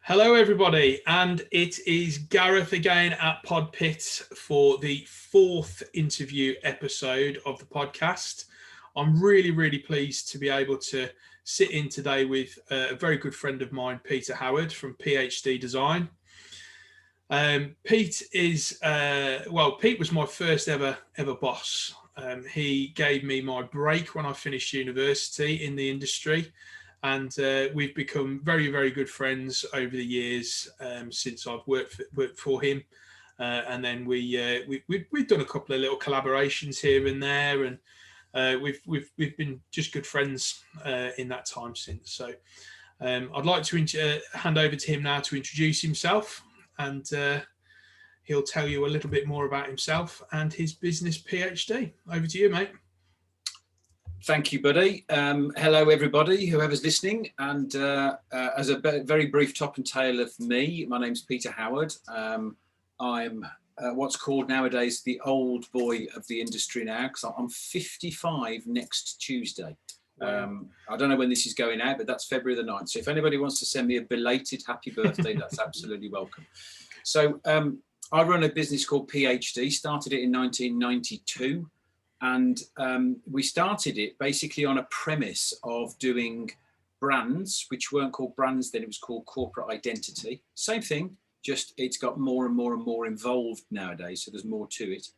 Hello, everybody, and it is Gareth again at Pod Pit for the fourth interview episode of the podcast. I'm really pleased to be able to sit in today with a very good friend of mine, Peter Howard from PhD Design. Pete is Pete was my first ever boss. He gave me my break when I finished university in the industry. And we've become very good friends over the years since I've worked for him. And then we've done a couple of little collaborations here and there, and we've been just good friends in that time since. So I'd like to hand over to him now to introduce himself, and he'll tell you a little bit more about himself and his business PhD. Over to you, mate. Thank you, buddy. Hello, everybody, whoever's listening. And as a very brief top and tail of me, my name's Peter Howard. I'm what's called nowadays the old boy of the industry now, because I'm 55 next Tuesday. I don't know when this is going out, but that's February the 9th. So if anybody wants to send me a belated happy birthday, that's absolutely welcome. So I run a business called PhD, started it in 1992. And we started it basically on a premise of doing brands, which weren't called brands then, it was called corporate identity. Same thing, just it's got more and more involved nowadays, so there's more to it.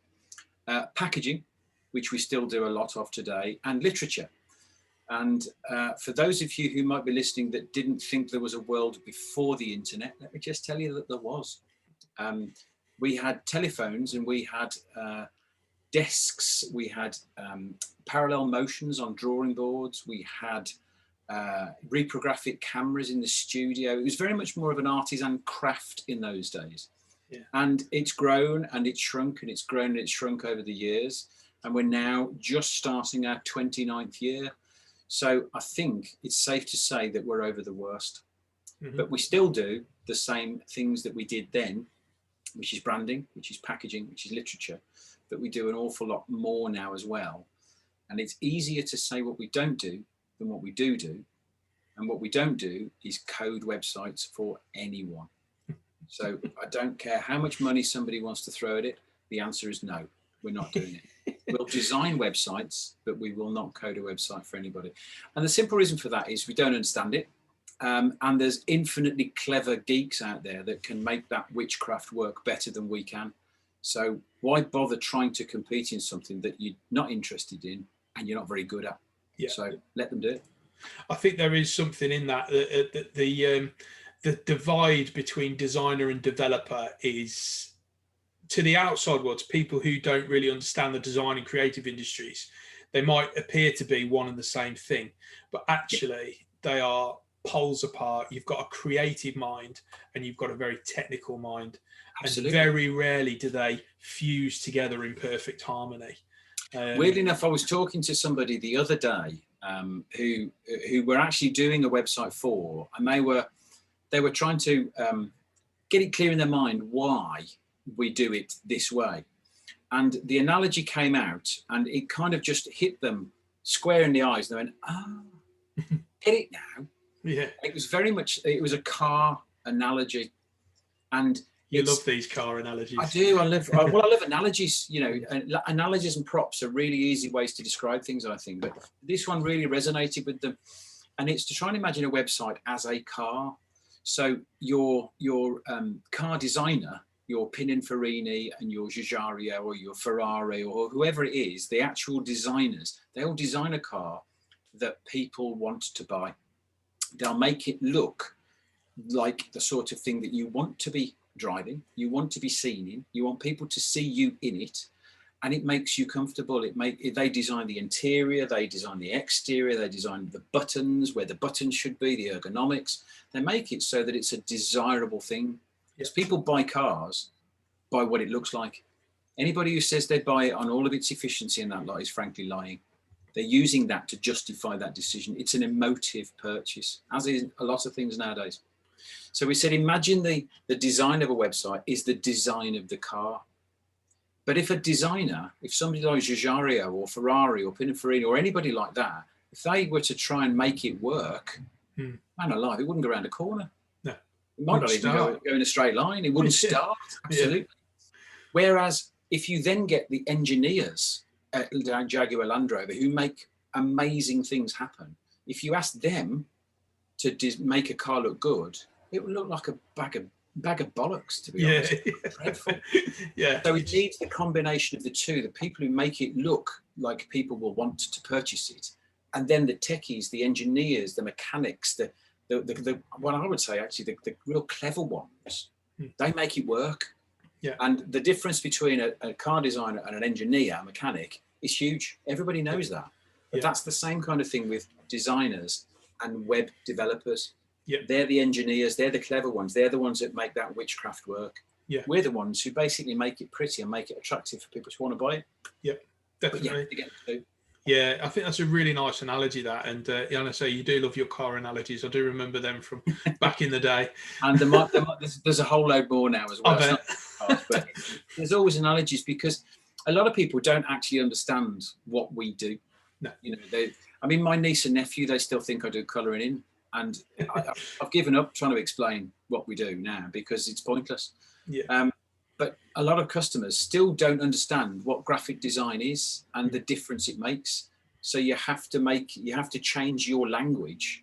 Packaging, which we still do a lot of today, and literature. And for those of you who might be listening that didn't think there was a world before the internet, let me just tell you that there was. We had telephones and we had desks, we had parallel motions on drawing boards, we had reprographic cameras in the studio. It was very much more of an artisan craft in those days. Yeah. And it's grown and it's shrunk and it's grown and it's shrunk over the years. And we're now just starting our 29th year. So I think it's safe to say that we're over the worst. Mm-hmm. But we still do the same things that we did then, which is branding, which is packaging, which is literature. But we do an awful lot more now as well. And it's easier to say what we don't do than what we do. And what we don't do is code websites for anyone. So I don't care how much money somebody wants to throw at it. The answer is no, we're not doing it. We'll design websites, but we will not code a website for anybody. And the simple reason for that is we don't understand it. And there's infinitely clever geeks out there that can make that witchcraft work better than we can. So why bother trying to compete in something that you're not interested in and you're not very good at? Yeah. So let them do it. I think there is something in that. The divide between designer and developer is, to the outside world, to people who don't really understand the design and creative industries, they might appear to be one and the same thing, but actually they are poles apart. You've got a creative mind and you've got a very technical mind. Absolutely. And very rarely do they fuse together in perfect harmony. Weirdly enough, I was talking to somebody the other day who were actually doing a website for, and they were trying to get it clear in their mind why we do it this way. And the analogy came out and it kind of just hit them square in the eyes. And they went, oh, get it now. Yeah. It was very much, it was a car analogy. And you love these car analogies. I do. I love analogies. You know, analogies and props are really easy ways to describe things, I think. But this one really resonated with them. And it's to try and imagine a website as a car. So your car designer, your Pininfarina and your Giugiaro or your Ferrari or whoever it is, the actual designers, they'll design a car that people want to buy. They'll make it look like the sort of thing that you want to be driving, you want to be seen in, you want people to see you in it, and it makes you comfortable. They design the interior, they design the exterior, they design the buttons, where the buttons should be, the ergonomics. They make it so that it's a desirable thing. Because people buy cars by what it looks like. Anybody who says they buy it on all of its efficiency and that lot is frankly lying. They're using that to justify that decision. It's an emotive purchase, as is a lot of things nowadays. So we said, imagine the design of a website is the design of the car. But if a designer, if somebody like Giugiaro or Ferrari or Pininfarina or anybody like that, if they were to try and make it work, man alive, it wouldn't go around a corner. No. It might not even go in a straight line. It wouldn't start. Absolutely. Yeah. Whereas if you then get the engineers at Jaguar Land Rover who make amazing things happen, if you ask them to make a car look good, it would look like a bag of bollocks, to be honest. Dreadful. Yeah. So it needs the combination of the two, the people who make it look like people will want to purchase it, and then the techies, the engineers, the mechanics, the what I would say actually the real clever ones, they make it work. Yeah. And the difference between a car designer and an engineer, a mechanic, is huge. Everybody knows that. But that's the same kind of thing with designers and web developers. Yeah. They're the engineers, they're the clever ones, they're the ones that make that witchcraft work. Yeah. We're the ones who basically make it pretty and make it attractive for people to want to buy it. Yeah, definitely. Yeah, I think that's a really nice analogy, that. And I say you do love your car analogies. I do remember them from back in the day. And there's a whole load more now as well. I bet. Cars, but there's always analogies because a lot of people don't actually understand what we do. No. My niece and nephew, they still think I do colouring in. And I've given up trying to explain what we do now because it's pointless. Yeah. But a lot of customers still don't understand what graphic design is and the difference it makes. So you have to change your language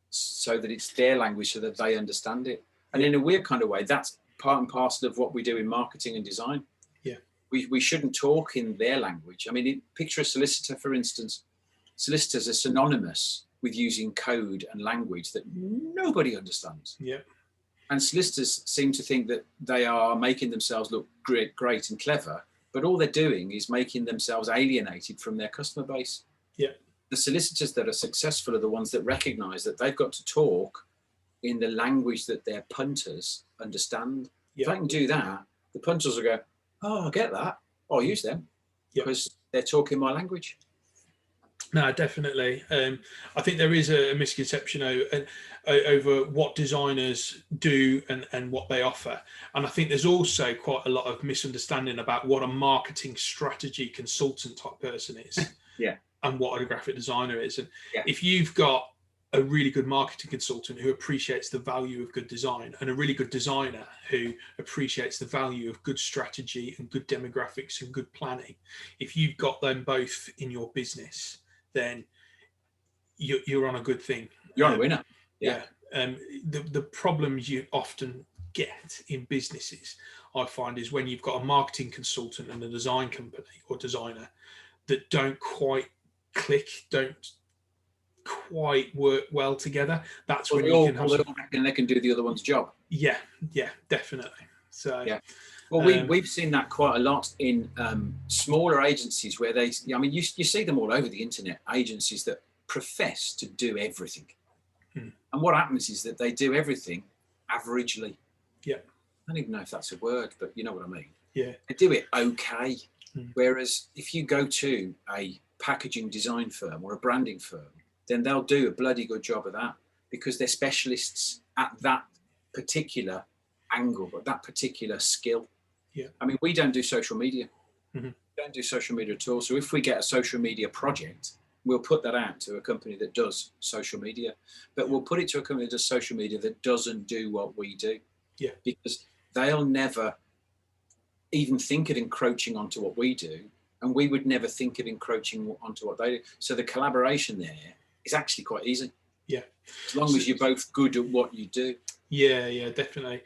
so that it's their language so that they understand it. And in a weird kind of way, that's part and parcel of what we do in marketing and design. Yeah. We shouldn't talk in their language. I mean, picture a solicitor, for instance. Solicitors are synonymous with using code and language that nobody understands. Yeah. And solicitors seem to think that they are making themselves look great and clever, but all they're doing is making themselves alienated from their customer base. Yeah. The solicitors that are successful are the ones that recognize that they've got to talk in the language that their punters understand. Yeah. If I can do that, the punters will go, oh, I get that. I'll use them because they're talking my language. No, definitely. I think there is a misconception over what designers do and what they offer. And I think there's also quite a lot of misunderstanding about what a marketing strategy consultant type person is. Yeah. And what a graphic designer is. And if you've got a really good marketing consultant who appreciates the value of good design and a really good designer who appreciates the value of good strategy and good demographics and good planning, if you've got them both in your business, then you're on a good thing. You're on a winner. Yeah. The problems you often get in businesses, I find, is when you've got a marketing consultant and a design company or designer that don't quite click, don't quite work well together. That's when you can have and they can do the other one's job. Yeah, definitely. So well, we've seen that quite a lot in smaller agencies where you see them all over the internet, agencies that profess to do everything. And what happens is that they do everything averagely. Yeah. I don't even know if that's a word, but you know what I mean. Yeah. They do it okay. Whereas if you go to a packaging design firm or a branding firm, then they'll do a bloody good job of that because they're specialists at that particular angle, but that particular skill. Yeah. I mean, we don't do social media. Mm-hmm. We don't do social media at all. So if we get a social media project, we'll put that out to a company that does social media, but we'll put it to a company that does social media that doesn't do what we do. Yeah. Because they'll never even think of encroaching onto what we do, and we would never think of encroaching onto what they do. So the collaboration there is actually quite easy. Yeah. As long as you're both good at what you do. Yeah, definitely.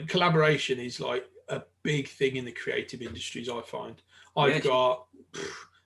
Collaboration is like a big thing in the creative industries, I find. I've got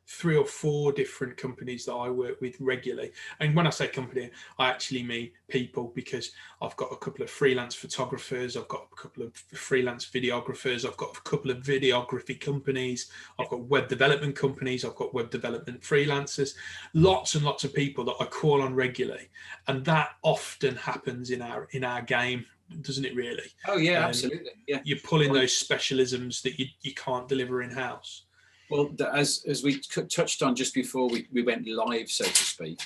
3 or 4 different companies that I work with regularly. And when I say company, I actually mean people, because I've got a couple of freelance photographers, I've got a couple of freelance videographers, I've got a couple of videography companies, I've got web development companies, I've got web development freelancers, lots and lots of people that I call on regularly. And that often happens in our game, doesn't it really? Oh yeah, absolutely. Yeah. You're pulling those specialisms that you can't deliver in-house. Well, as we touched on just before we went live, so to speak,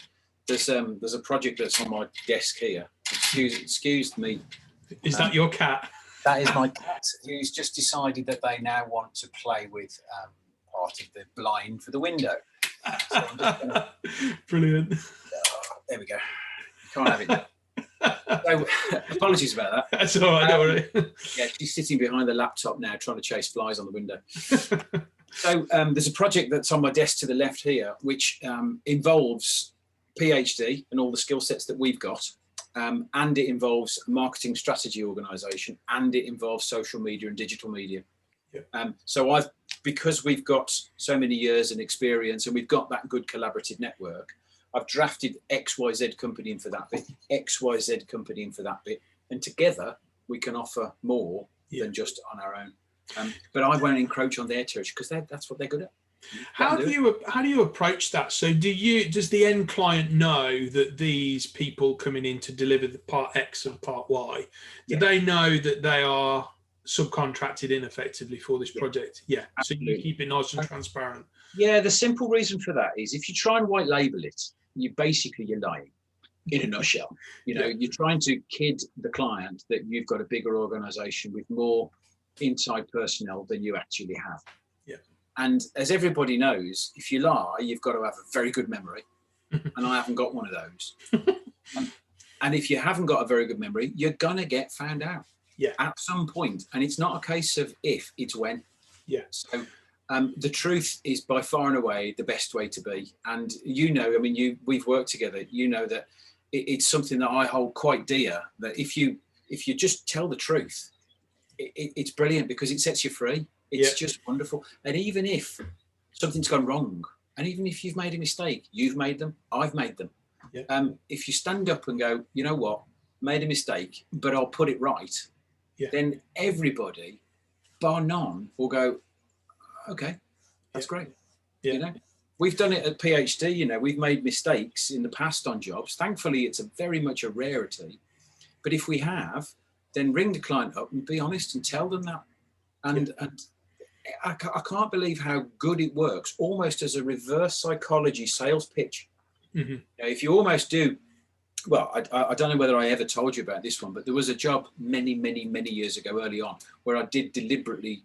there's a project that's on my desk here. Excuse me. Is that your cat? That is my cat, who's just decided that they now want to play with part of the blind for the window. So Brilliant. There we go. You can't have it now. So apologies about that. That's all right, don't worry. Yeah, she's sitting behind the laptop now trying to chase flies on the window. So there's a project that's on my desk to the left here, which involves PhD and all the skill sets that we've got. And it involves a marketing strategy organisation, and it involves social media and digital media. Yeah. So because we've got so many years and experience, and we've got that good collaborative network, I've drafted XYZ company in for that bit, XYZ company in for that bit, and together we can offer more than just on our own. But I won't encroach on their territory because that's what they're good at. How do you approach that? So does the end client know that these people coming in to deliver the part X and part Y, do they know that they are subcontracted in effectively for this project? Yeah. Absolutely. So you keep it nice and transparent. Yeah, the simple reason for that is if you try and white label it, you're lying. In a nutshell, you're trying to kid the client that you've got a bigger organization with more inside personnel than you actually have. Yeah. And as everybody knows, if you lie, you've got to have a very good memory. And I haven't got one of those. And if you haven't got a very good memory, you're going to get found out at some point. And it's not a case of if, it's when. Yeah. So the truth is by far and away the best way to be. And we've worked together, that it's something that I hold quite dear, that if you just tell the truth, it's brilliant because it sets you free. It's just wonderful. And even if something's gone wrong, and even if you've made a mistake, you've made them, I've made them. Yeah. If you stand up and go, you know what, made a mistake, but I'll put it right, then everybody, bar none, will go, okay, that's great. Yeah. We've done it at PhD, we've made mistakes in the past on jobs. Thankfully, it's very much a rarity. But if we have, then ring the client up and be honest and tell them that. And I can't believe how good it works, almost as a reverse psychology sales pitch. Mm-hmm. If you almost do, well, I don't know whether I ever told you about this one, but there was a job many, many, many years ago early on where I did deliberately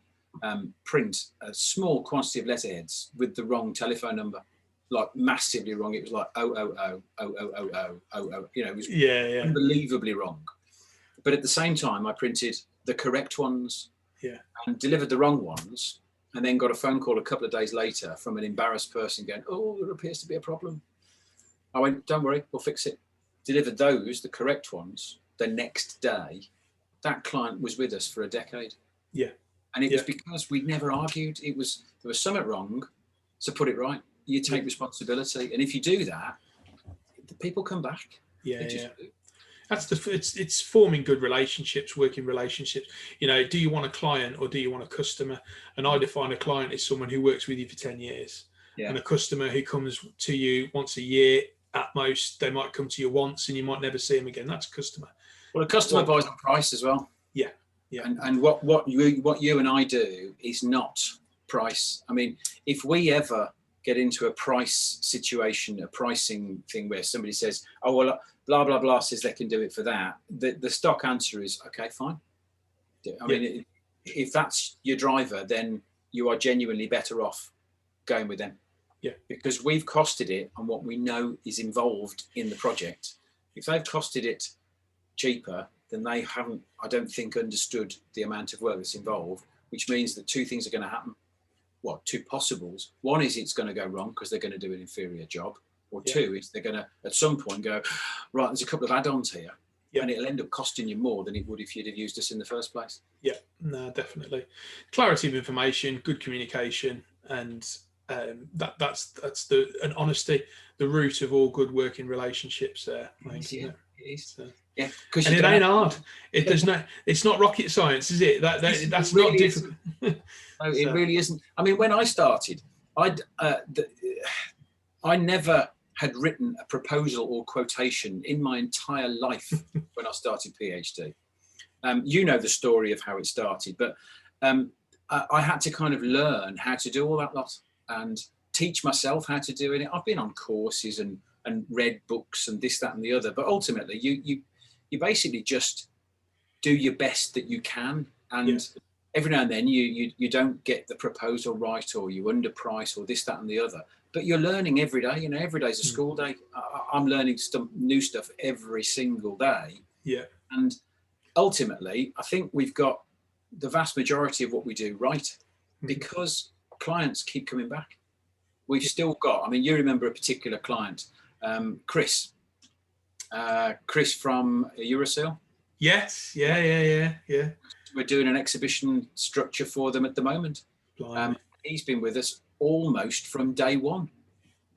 print a small quantity of letterheads with the wrong telephone number, like massively wrong. It was like 000000000. It was unbelievably wrong. But at the same time, I printed the correct ones and delivered the wrong ones, and then got a phone call a couple of days later from an embarrassed person going, "Oh, there appears to be a problem." I went, "Don't worry, we'll fix it." Delivered those, the correct ones, the next day. That client was with us for a decade. Yeah. And it was because we never argued. There was something wrong, so put it right. You take responsibility, and if you do that, the people come back. That's it's forming good relationships, working relationships. Do you want a client or do you want a customer? And I define a client as someone who works with you for 10 years, and a customer who comes to you once a year at most. They might come to you once, and you might never see them again. That's a customer. Well, a customer buys on price as well. Yeah. Yeah. And what you and I do is not price. I mean, if we ever get into a price situation, a pricing thing where somebody says, "Oh, well, blah, blah, blah says they can do it for that," the stock answer is, okay, fine. I mean, if that's your driver, then you are genuinely better off going with them. Yeah. Because we've costed it on what we know is involved in the project. If they've costed it cheaper, then they haven't, I don't think, understood the amount of work that's involved, which means that two things are going to happen. Well, two possibles. One is it's going to go wrong because they're going to do an inferior job. Or two is they're going to, at some point, go, right, there's a couple of add-ons here. Yeah. And it'll end up costing you more than it would if you'd have used us in the first place. Yeah, no, definitely. Clarity of information, good communication, and that's and honesty, the root of all good working relationships there. It is. So. Yeah, and it ain't hard. It's not rocket science, is it? That's really not difficult. No, it really isn't. I mean, when I started, I never had written a proposal or quotation in my entire life when I started PhD. The story of how it started, but I had to kind of learn how to do all that lot and teach myself how to do it. I've been on courses and read books and this, that, and the other, but ultimately you basically just do your best that you can, and every now and then you don't get the proposal right, or you underprice, or this, that, and the other. But you're learning every day. Every day's a school day. I'm learning some new stuff every single day, Yeah. And ultimately, I think we've got the vast majority of what we do right, because clients keep coming back. We've still got, I mean, you remember a particular client, Chris from Eurosail. Yes. Yeah. We're doing an exhibition structure for them at the moment. He's been with us almost from day one.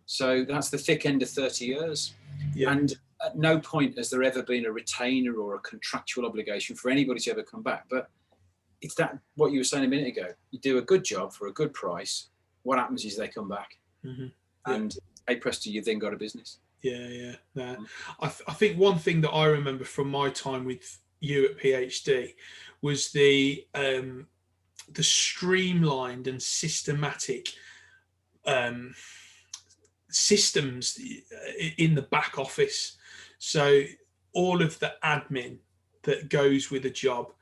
So that's the thick end of 30 years. Yeah. And at no point has there ever been a retainer or a contractual obligation for anybody to ever come back. But it's that, what you were saying a minute ago, you do a good job for a good price. What happens is they come back. And hey presto, you've then got a business. Yeah. I think one thing that I remember from my time with you at PhD was the streamlined and systematic systems in the back office. So all of the admin that goes with a job,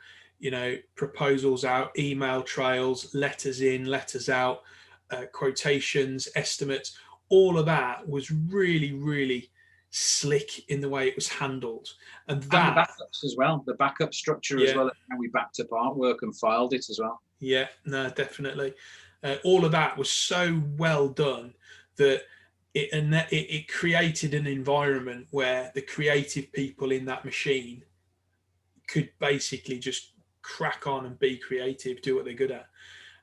proposals out, email trails, letters in, letters out, quotations, estimates, all of that was really, really slick in the way it was handled. And the backups as well, the backup structure as well, how we backed up artwork and filed it as well. Yeah, no, definitely. All of that was so well done that it created an environment where the creative people in that machine could basically just crack on and be creative, do what they're good at.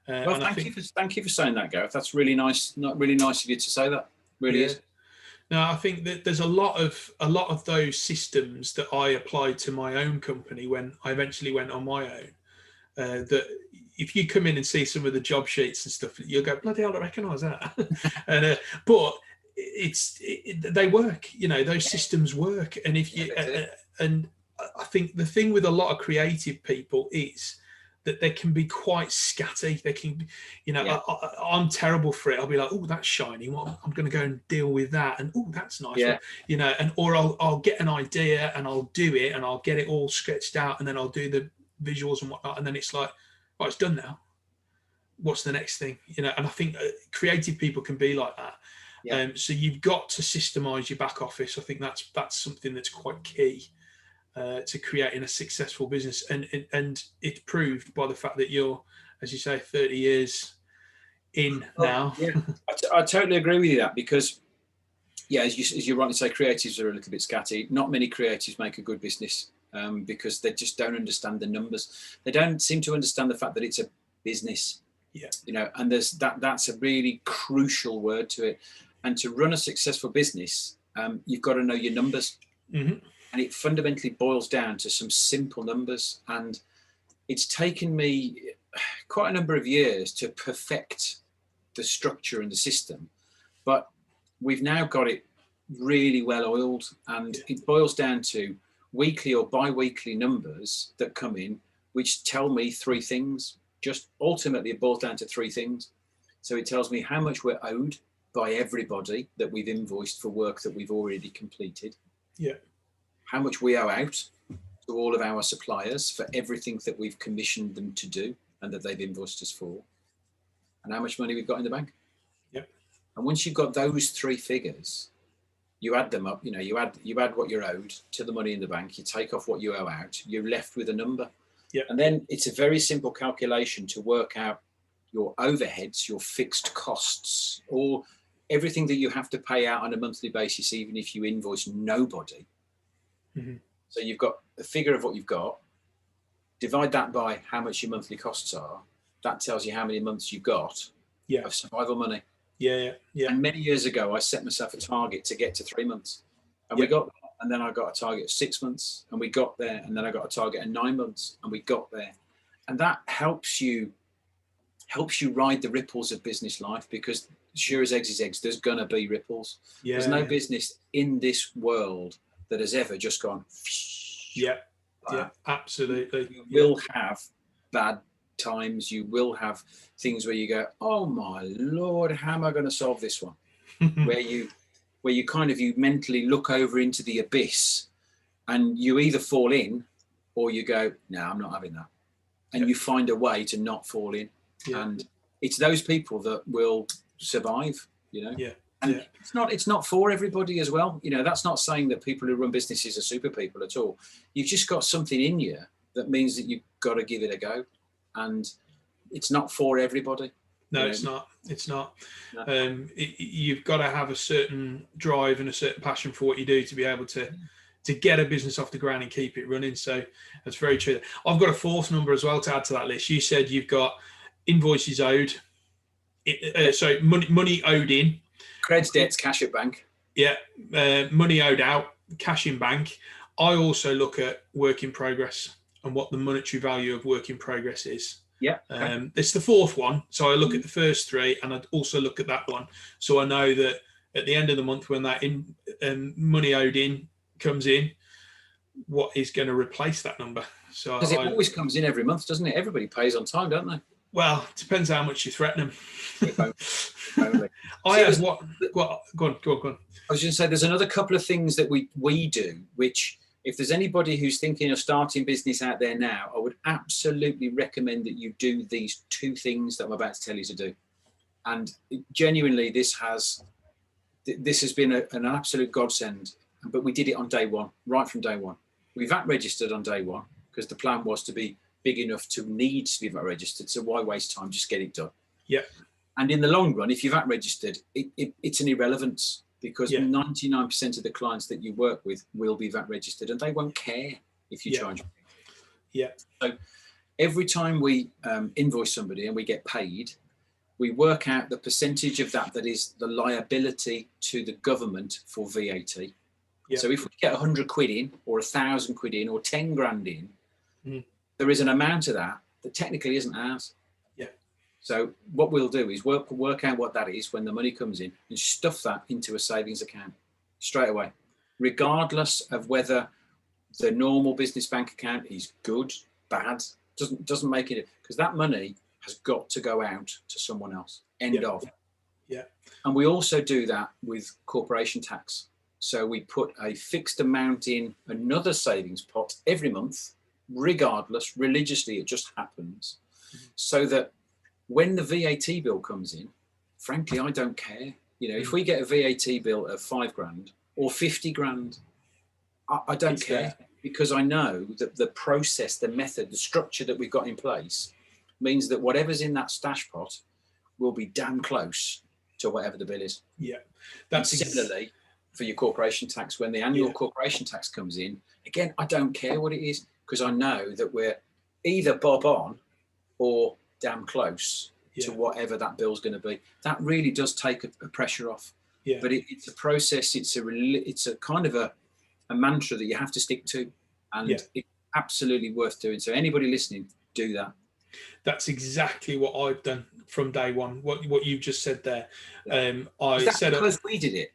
Well, thank you for saying that, Gareth. That's really nice. Not really nice of you to say that. Really is. No, I think that there's a lot of those systems that I applied to my own company when I eventually went on my own. That if you come in and see some of the job sheets and stuff, you'll go, bloody hell, I recognise that. But they work. Those systems work. And if you and I think the thing with a lot of creative people is that they can be quite scatty. They can, I'm terrible for it. I'll be like, oh, that's shiny. Well, I'm going to go and deal with that. And oh, that's nice. Yeah. Or I'll get an idea and I'll do it and I'll get it all sketched out and then I'll do the visuals and whatnot. And then it's like, oh, it's done now. What's the next thing? And I think creative people can be like that. Yeah. So you've got to systemize your back office. I think that's something that's quite key. To creating a successful business, and it's proved by the fact that you're, as you say, 30 years in now. Yeah, I totally agree with you that, because as you rightly say, creatives are a little bit scatty. Not many creatives make a good business because they just don't understand the numbers. They don't seem to understand the fact that it's a business. Yeah, and that's a really crucial word to it. And to run a successful business, you've got to know your numbers. And it fundamentally boils down to some simple numbers. And it's taken me quite a number of years to perfect the structure and the system. But we've now got it really well oiled. And it boils down to weekly or bi-weekly numbers that come in, which tell me three things. Just ultimately, it boils down to three things. So it tells me how much we're owed by everybody that we've invoiced for work that we've already completed. Yeah. How much we owe out to all of our suppliers for everything that we've commissioned them to do and that they've invoiced us for, and how much money we've got in the bank. Yep. And once you've got those three figures, you add them up. You add what you're owed to the money in the bank. You take off what you owe out. You're left with a number. Yep. And then it's a very simple calculation to work out your overheads, your fixed costs, or everything that you have to pay out on a monthly basis, even if you invoice nobody. So you've got a figure of what you've got, divide that by how much your monthly costs are. That tells you how many months you've got of survival money. Yeah. And many years ago, I set myself a target to get to 3 months. And we got there. And then I got a target of 6 months. And we got there. And then I got a target of 9 months. And we got there. And that helps you ride the ripples of business life, because sure as eggs is eggs, there's going to be ripples. There's no business in this world that has ever just gone. Yeah, absolutely. You will have bad times. You will have things where you go, oh my Lord, how am I going to solve this one? where you you mentally look over into the abyss, and you either fall in or you go, no, I'm not having that. And you find a way to not fall in. And it's those people that will survive, Yeah. And it's not for everybody as well. You know, that's not saying that people who run businesses are super people at all. You've just got something in you that means that you've got to give it a go, and it's not for everybody. No, you know? it's not. It's not. No. You've got to have a certain drive and a certain passion for what you do to be able to get a business off the ground and keep it running. So that's very true. I've got a fourth number as well to add to that list. You said you've got invoices owed. So money owed in. Creds, debts, cash at bank. Yeah, money owed out, cash in bank. I also look at work in progress and what the monetary value of work in progress is. Yeah. Okay. It's the fourth one. So I look at the first three and I also look at that one. So I know that at the end of the month when that money owed in comes in, what is going to replace that number? So because it always comes in every month, doesn't it? Everybody pays on time, don't they? Well, it depends how much you threaten them. It won't. I have what? Go on. I was going to say there's another couple of things that we do, which if there's anybody who's thinking of starting business out there now, I would absolutely recommend that you do these two things that I'm about to tell you to do. And genuinely, this has been an absolute godsend. But we did it on day one, right from day one. We VAT registered on day one because the plan was to be big enough to need to be VAT registered. So why waste time? Just get it done. Yeah. And in the long run, if you're VAT registered, it's an irrelevance because 99% of the clients that you work with will be VAT registered and they won't care if you charge. Yeah. So every time we invoice somebody and we get paid, we work out the percentage of that is the liability to the government for VAT. Yeah. So if we get 100 quid in or 1,000 quid in or 10 grand in, there is an amount of that technically isn't ours. Yeah. So what we'll do is work out what that is when the money comes in and stuff that into a savings account straight away, regardless of whether the normal business bank account is good, bad, doesn't make it, because that money has got to go out to someone else. End of. Yeah. And we also do that with corporation tax. So we put a fixed amount in another savings pot every month, regardless, religiously, it just happens, so that when the VAT bill comes in, frankly, I don't care. You know, if we get a VAT bill of 5 grand or 50 grand, I don't care, because I know that the process, the method, the structure that we've got in place means that whatever's in that stash pot will be damn close to whatever the bill is. Yeah. That's similarly for your corporation tax. When the annual corporation tax comes in, again, I don't care what it is, because I know that we're either bob on or damn close to whatever that bill's going to be. That really does take a pressure off. Yeah. But it's a process. It's a kind of a mantra that you have to stick to, and it's absolutely worth doing. So anybody listening, do that. That's exactly what I've done from day one. What you've just said there. Because we did it.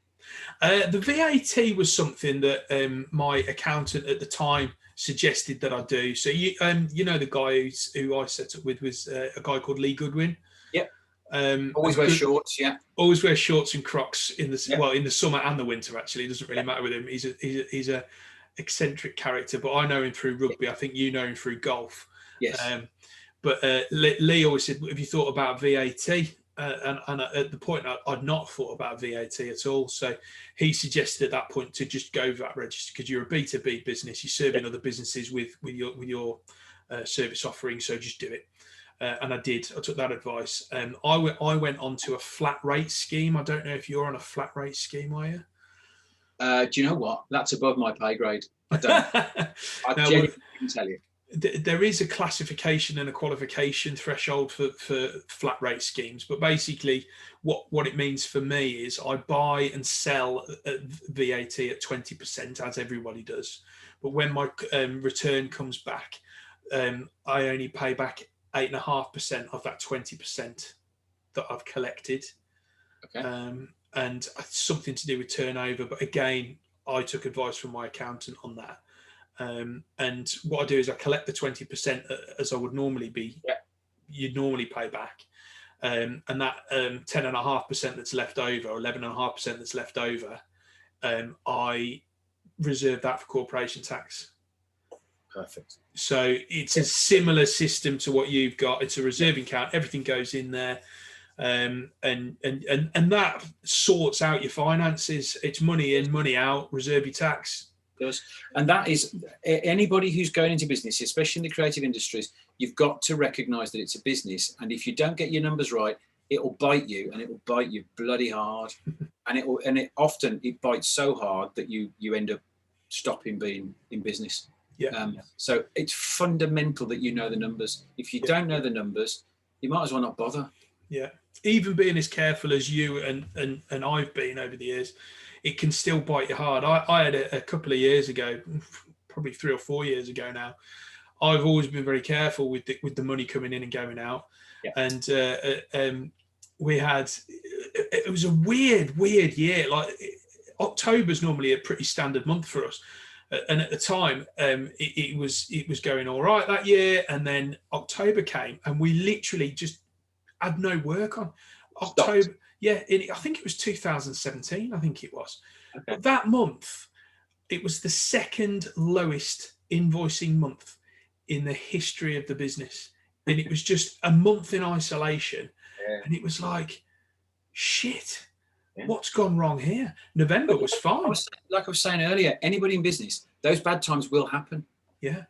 The VAT was something that my accountant at the time suggested that I do. So you know the guy who I set up with was a guy called Lee Goodwin. Yeah. Always wear shorts. Yeah. Always wear shorts and Crocs in the summer and the winter. Actually, it doesn't really matter with him. He's a eccentric character, but I know him through rugby. I think you know him through golf. Yes. But Lee always said, "Have you thought about VAT?" And at the point, I'd not thought about VAT at all. So he suggested at that point to just go VAT registered, because you're a B2B business. You're serving other businesses with your service offering. So just do it. And I did. I took that advice. I went on to a flat rate scheme. I don't know if you're on a flat rate scheme, are you? Do you know what? That's above my pay grade. I don't. I genuinely can tell you. There is a classification and a qualification threshold for flat rate schemes, but basically what it means for me is I buy and sell VAT at 20%, as everybody does. But when my return comes back, I only pay back 8.5% of that 20% that I've collected. Okay. And it's something to do with turnover. But again, I took advice from my accountant on that. And what I do is I collect the 20% as I would normally be. Yeah. You'd normally pay back. And that 10.5% that's left over, or 11.5% that's left over, I reserve that for corporation tax. Perfect. So it's a similar system to what you've got. It's a reserving account. Everything goes in there. And that sorts out your finances. It's money in, money out, reserve your tax. And that is anybody who's going into business, especially in the creative industries, you've got to recognize that it's a business. And if you don't get your numbers right, it will bite you, and it will bite you bloody hard. And it often bites so hard that you end up stopping being in business. So it's fundamental that you know the numbers. If you don't know the numbers, you might as well not bother. Yeah. Even being as careful as you and I've been over the years, it can still bite you hard. I had a couple of years ago, probably 3 or 4 years ago now. I've always been very careful with the money coming in and going out. And we had, it was a weird year. Like October's normally a pretty standard month for us. And at the time, it was going all right that year. And then October came, and we literally just had no work on. October. Stopped. Yeah, I think it was 2017. I think it was. Okay. But that month, it was the second lowest invoicing month in the history of the business, and it was just a month in isolation. And it was like, shit. What's gone wrong here? November was fine. Like I was saying earlier, anybody in business, those bad times will happen. Yeah.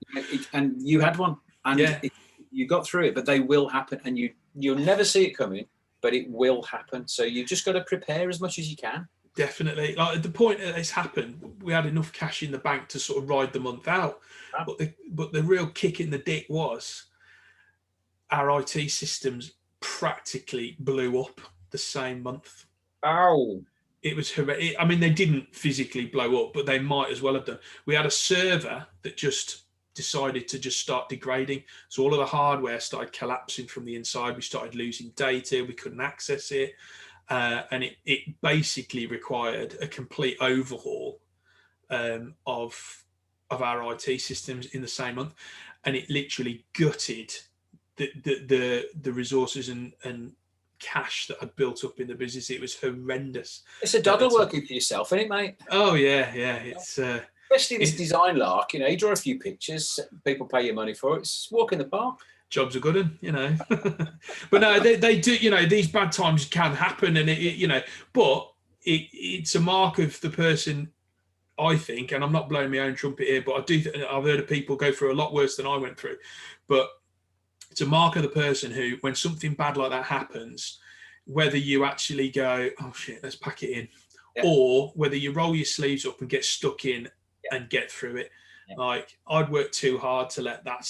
And you had one, and you got through it, but they will happen, and you'll never see it coming, but it will happen. So you just got to prepare as much as you can. Definitely. Like at the point that this happened, we had enough cash in the bank to sort of ride the month out. But the real kick in the dick was our IT systems practically blew up the same month. Ow. It was horrendous. I mean, they didn't physically blow up, but they might as well have done. We had a server that just decided to just start degrading. So all of the hardware started collapsing from the inside. We started losing data. We couldn't access it. And it basically required a complete overhaul of our IT systems in the same month. And it literally gutted the resources and cash that had built up in the business. It was horrendous. It's a doddle working for yourself, isn't it, mate? Oh yeah. It's especially this design lark. You draw a few pictures, people pay you money for it. It's a walk in the park. Job's a good one, But no, they do. These bad times can happen, and but it's a mark of the person, I think. And I'm not blowing my own trumpet here, but I've heard of people go through a lot worse than I went through. But it's a mark of the person who, when something bad like that happens, whether you actually go, oh shit, let's pack it in, or whether you roll your sleeves up and get stuck in and get through it. Like I'd worked too hard to let that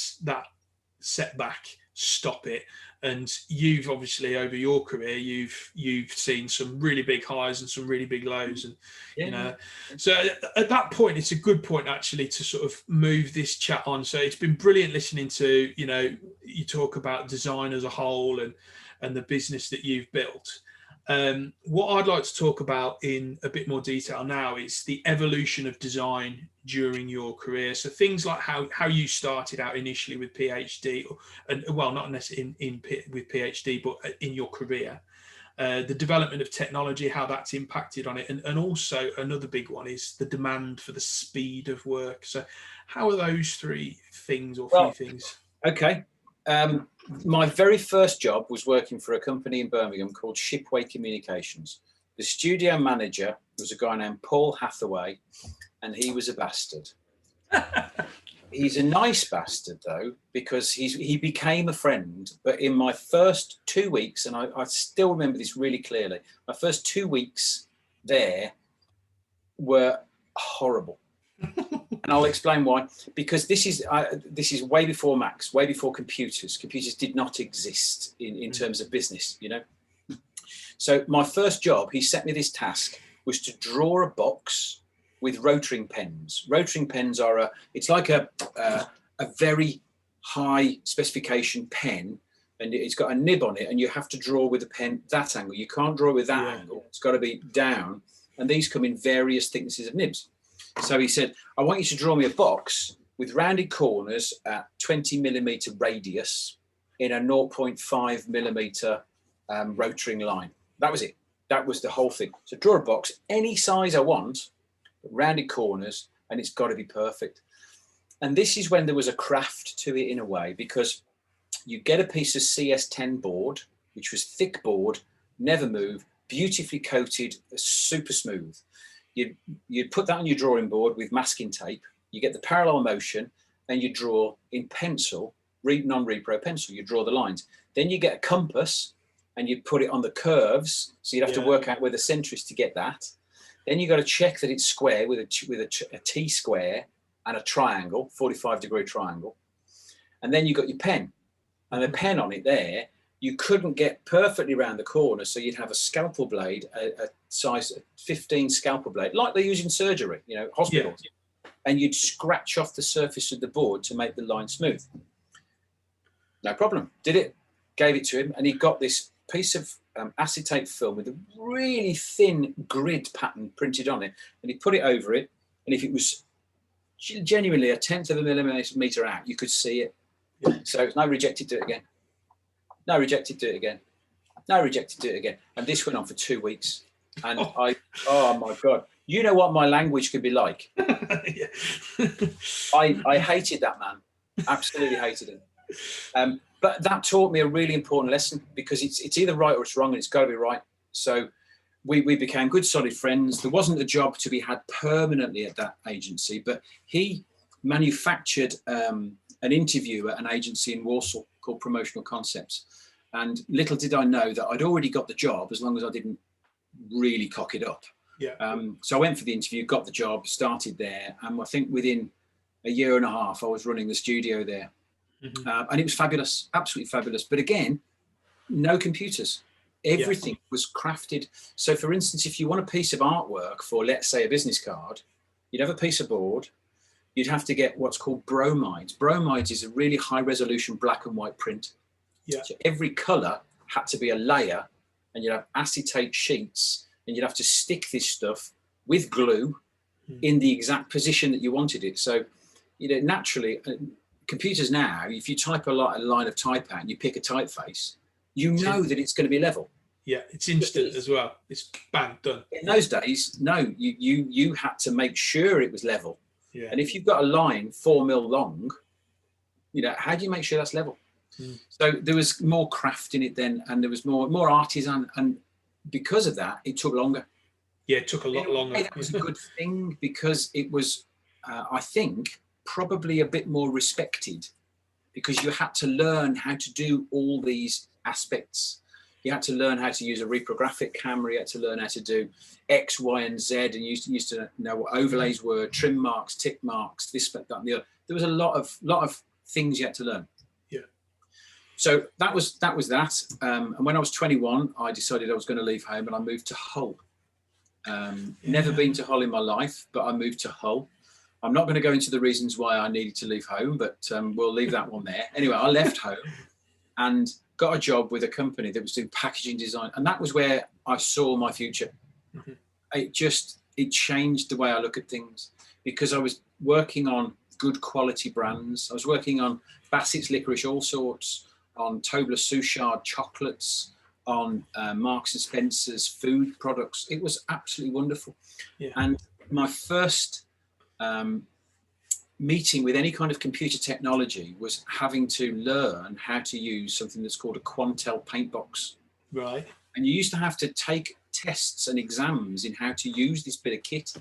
setback stop it. And you've obviously over your career, you've seen some really big highs and some really big lows, and so at that point, it's a good point actually to sort of move this chat on. So it's been brilliant listening to you talk about design as a whole and the business that you've built. What I'd like to talk about in a bit more detail now is the evolution of design during your career. So things like how you started out initially with PhD, not necessarily with PhD, but in your career, the development of technology, how that's impacted on it, and also another big one is the demand for the speed of work. So how are those three things or few things? Okay. My very first job was working for a company in Birmingham called Shipway Communications. The studio manager was a guy named Paul Hathaway, and he was a bastard. He's a nice bastard, though, because he became a friend. But in my first 2 weeks, and I still remember this really clearly, my first 2 weeks there were horrible. And I'll explain why. Because this is way before Macs, way before computers. Computers did not exist in terms of business, So my first job, he set me this task, was to draw a box with rotring pens. Rotring pens it's like a very high specification pen, and it's got a nib on it, and you have to draw with a pen that angle. You can't draw with that angle. It's got to be down. And these come in various thicknesses of nibs. So he said, I want you to draw me a box with rounded corners at 20 millimeter radius in a 0.5 millimeter rotring line. That was it. That was the whole thing. So draw a box any size I want, rounded corners, and it's got to be perfect. And this is when there was a craft to it in a way, because you get a piece of CS10 board, which was thick board, never move, beautifully coated, super smooth. You'd put that on your drawing board with masking tape. You get the parallel motion, and you draw in pencil, non-repro pencil. You draw the lines. Then you get a compass, and you put it on the curves. So you'd have to work out where the centre is to get that. Then you got to check that it's square with a T square and a triangle, 45-degree triangle. And then you got your pen, and the pen on it there, you couldn't get perfectly round the corner. So you'd have a scalpel blade, a size 15 scalpel blade, like they use in surgery, you know, hospitals. Yeah. And you'd scratch off the surface of the board to make the line smooth. No problem. Did it, gave it to him, and he got this piece of acetate film with a really thin grid pattern printed on it, and he put it over it, and if it was genuinely a tenth of a millimetre out, you could see it. Yeah. So no, rejected, do it again. No, rejected, do it again. No, rejected, do it again. And this went on for 2 weeks. And oh my God, you know what my language could be like. I hated that man, absolutely hated him. But that taught me a really important lesson, because it's either right or it's wrong, and it's got to be right. So we became good, solid friends. There wasn't a job to be had permanently at that agency, but he manufactured an interview at an agency in Warsaw called Promotional Concepts. And little did I know that I'd already got the job, as long as I didn't really cock it up. Yeah. So I went for the interview, got the job, started there. And I think within a year and a half, I was running the studio there. Mm-hmm. And it was fabulous, absolutely fabulous. But again, no computers. Everything was crafted. So for instance, if you want a piece of artwork for, let's say, a business card, you'd have a piece of board. You'd have to get what's called bromides. Bromides is a really high resolution black and white print. Yeah. So every color had to be a layer, and you'd have acetate sheets, and you'd have to stick this stuff with glue in the exact position that you wanted it. So, you know, naturally, computers now, if you type a line of type out and you pick a typeface, you know that it's going to be level. Yeah, it's instant as well. It's bang, done. In those days, no, you had to make sure it was level. Yeah. And if you've got a line 4 mil long, you know, how do you make sure that's level? So there was more craft in it then, and there was more artisan, and because of that, it took longer. Yeah, it took a lot longer. That was a good thing, because it was, I think, probably a bit more respected, because you had to learn how to do all these aspects. You had to learn how to use a reprographic camera. You had to learn how to do X, Y, and Z, and you used to know what overlays were, trim marks, tick marks, this, that, and the other. There was a lot of things you had to learn. Yeah. So that was that. And when I was 21, I decided I was going to leave home, and I moved to Hull. Never been to Hull in my life, but I moved to Hull. I'm not going to go into the reasons why I needed to leave home, but we'll leave that one there. Anyway, I left home and got a job with a company that was doing packaging design, and that was where I saw my future. Mm-hmm. It changed the way I look at things, because I was working on good quality brands. I was working on Bassett's Licorice All Sorts, on Tobler Souchard chocolates, on Marks and Spencer's food products. It was absolutely wonderful. Yeah. And my first meeting with any kind of computer technology was having to learn how to use something that's called a Quantel paint box. Right. And you used to have to take tests and exams in how to use this bit of kit.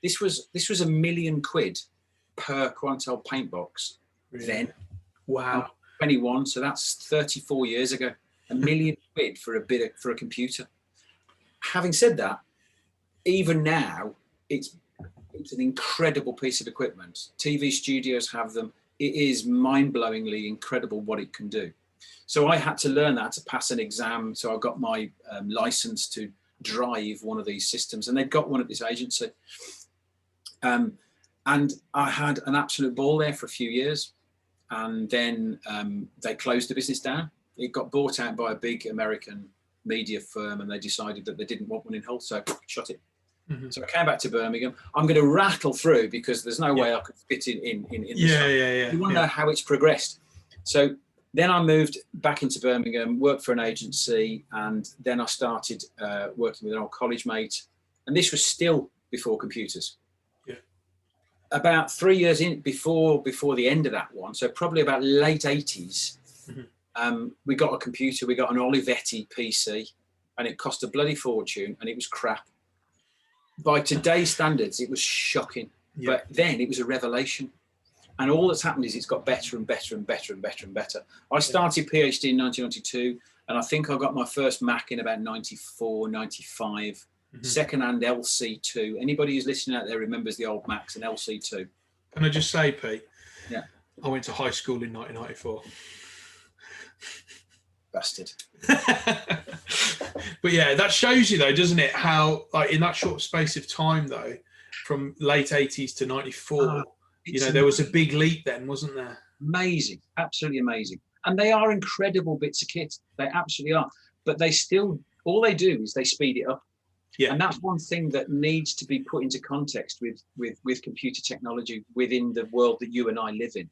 This was £1 million per Quantel paint box. Really? Then. Wow. 21, so that's 34 years ago. £1 million for a computer. Having said that, even now, it's an incredible piece of equipment. TV studios have them. It is mind-blowingly incredible what it can do. So I had to learn that to pass an exam. So I got my license to drive one of these systems, and they'd got one at this agency. And I had an absolute ball there for a few years. And then they closed the business down. It got bought out by a big American media firm, and they decided that they didn't want one in Hull, so shut it. Mm-hmm. So I came back to Birmingham. I'm going to rattle through, because there's no way I could fit in this. Yeah. You want to know how it's progressed. So then I moved back into Birmingham, worked for an agency, and then I started working with an old college mate. And this was still before computers. Yeah. About 3 years in before the end of that one, so probably about late 80s, we got a computer. We got an Olivetti PC. and it cost a bloody fortune, and it was crap. By today's standards, it was shocking. Yeah. But then it was a revelation. And all that's happened is it's got better and better and better and better and better. I started PhD in 1992, and I think I got my first Mac in about 94, 95. Second-hand LC2. Anybody who's listening out there remembers the old Macs and LC2. Can I just say, Pete? Yeah. I went to high school in 1994. Bastard. But yeah, that shows you though, doesn't it, how like in that short space of time though, from late 80s to 94, there was a big leap then, wasn't there? Amazing, absolutely amazing. And they are incredible bits of kit. They absolutely are. But they still, all they do is they speed it up. Yeah. And that's one thing that needs to be put into context with computer technology within the world that you and I live in.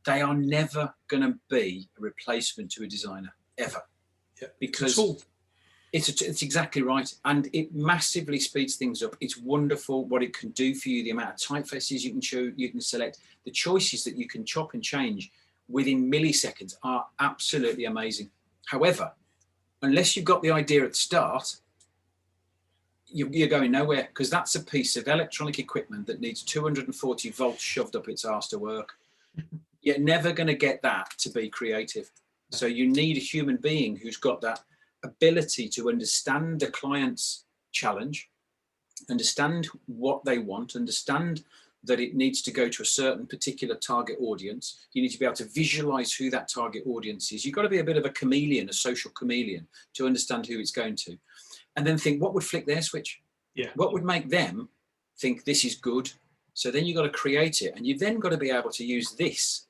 They are never going to be a replacement to a designer, ever. Yeah. Because it's exactly right. And it massively speeds things up. It's wonderful what it can do for you, the amount of typefaces you can select, the choices that you can chop and change within milliseconds are absolutely amazing. However, unless you've got the idea at the start, you're going nowhere, because that's a piece of electronic equipment that needs 240 volts shoved up its arse to work. You're never going to get that to be creative. So you need a human being who's got that ability to understand the client's challenge, understand what they want, understand that it needs to go to a certain particular target audience. You need to be able to visualize who that target audience is. You've got to be a bit of a chameleon, a social chameleon, to understand who it's going to. And then think, what would flick their switch? Yeah. What would make them think this is good? So then you've got to create it, and you've then got to be able to use this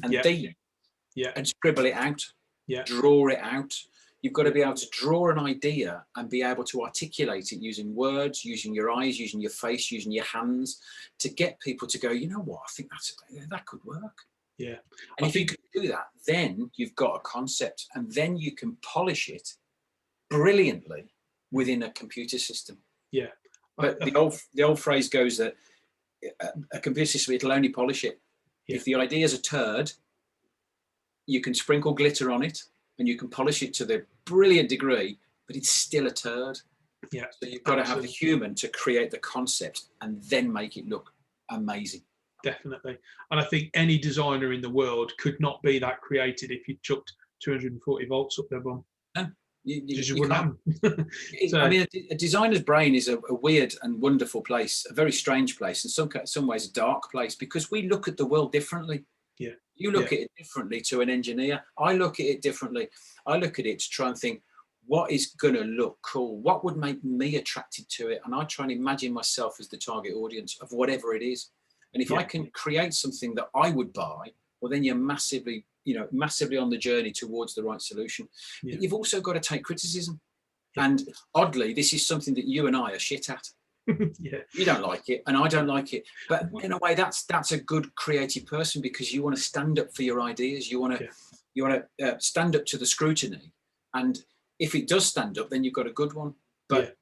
and and scribble it out, draw it out. You've got to be able to draw an idea and be able to articulate it using words, using your eyes, using your face, using your hands, to get people to go, you know what, I think that could work. Yeah. And if you can do that, then you've got a concept, and then you can polish it brilliantly within a computer system. Yeah. But the old phrase goes that a computer system, it'll only polish it. Yeah. If the idea is a turd, you can sprinkle glitter on it and you can polish it to the brilliant degree, but it's still a turd. Yeah. So you've got to have the human to create the concept and then make it look amazing. Definitely. And I think any designer in the world could not be that creative if you chucked 240 volts up their bum. No. You wouldn't happen. So, I mean, a designer's brain is a weird and wonderful place, a very strange place, in some ways a dark place, because we look at the world differently. Yeah. You look at it differently to an engineer. I look at it differently. I look at it to try and think, what is going to look cool? What would make me attracted to it? And I try and imagine myself as the target audience of whatever it is. And if I can create something that I would buy, well, then you're massively on the journey towards the right solution. Yeah. But you've also got to take criticism. Yeah. And oddly, this is something that you and I are shit at. Yeah. You don't like it and I don't like it. But in a way, that's a good creative person, because you want to stand up for your ideas. You want to stand up to the scrutiny. And if it does stand up, then you've got a good one. But,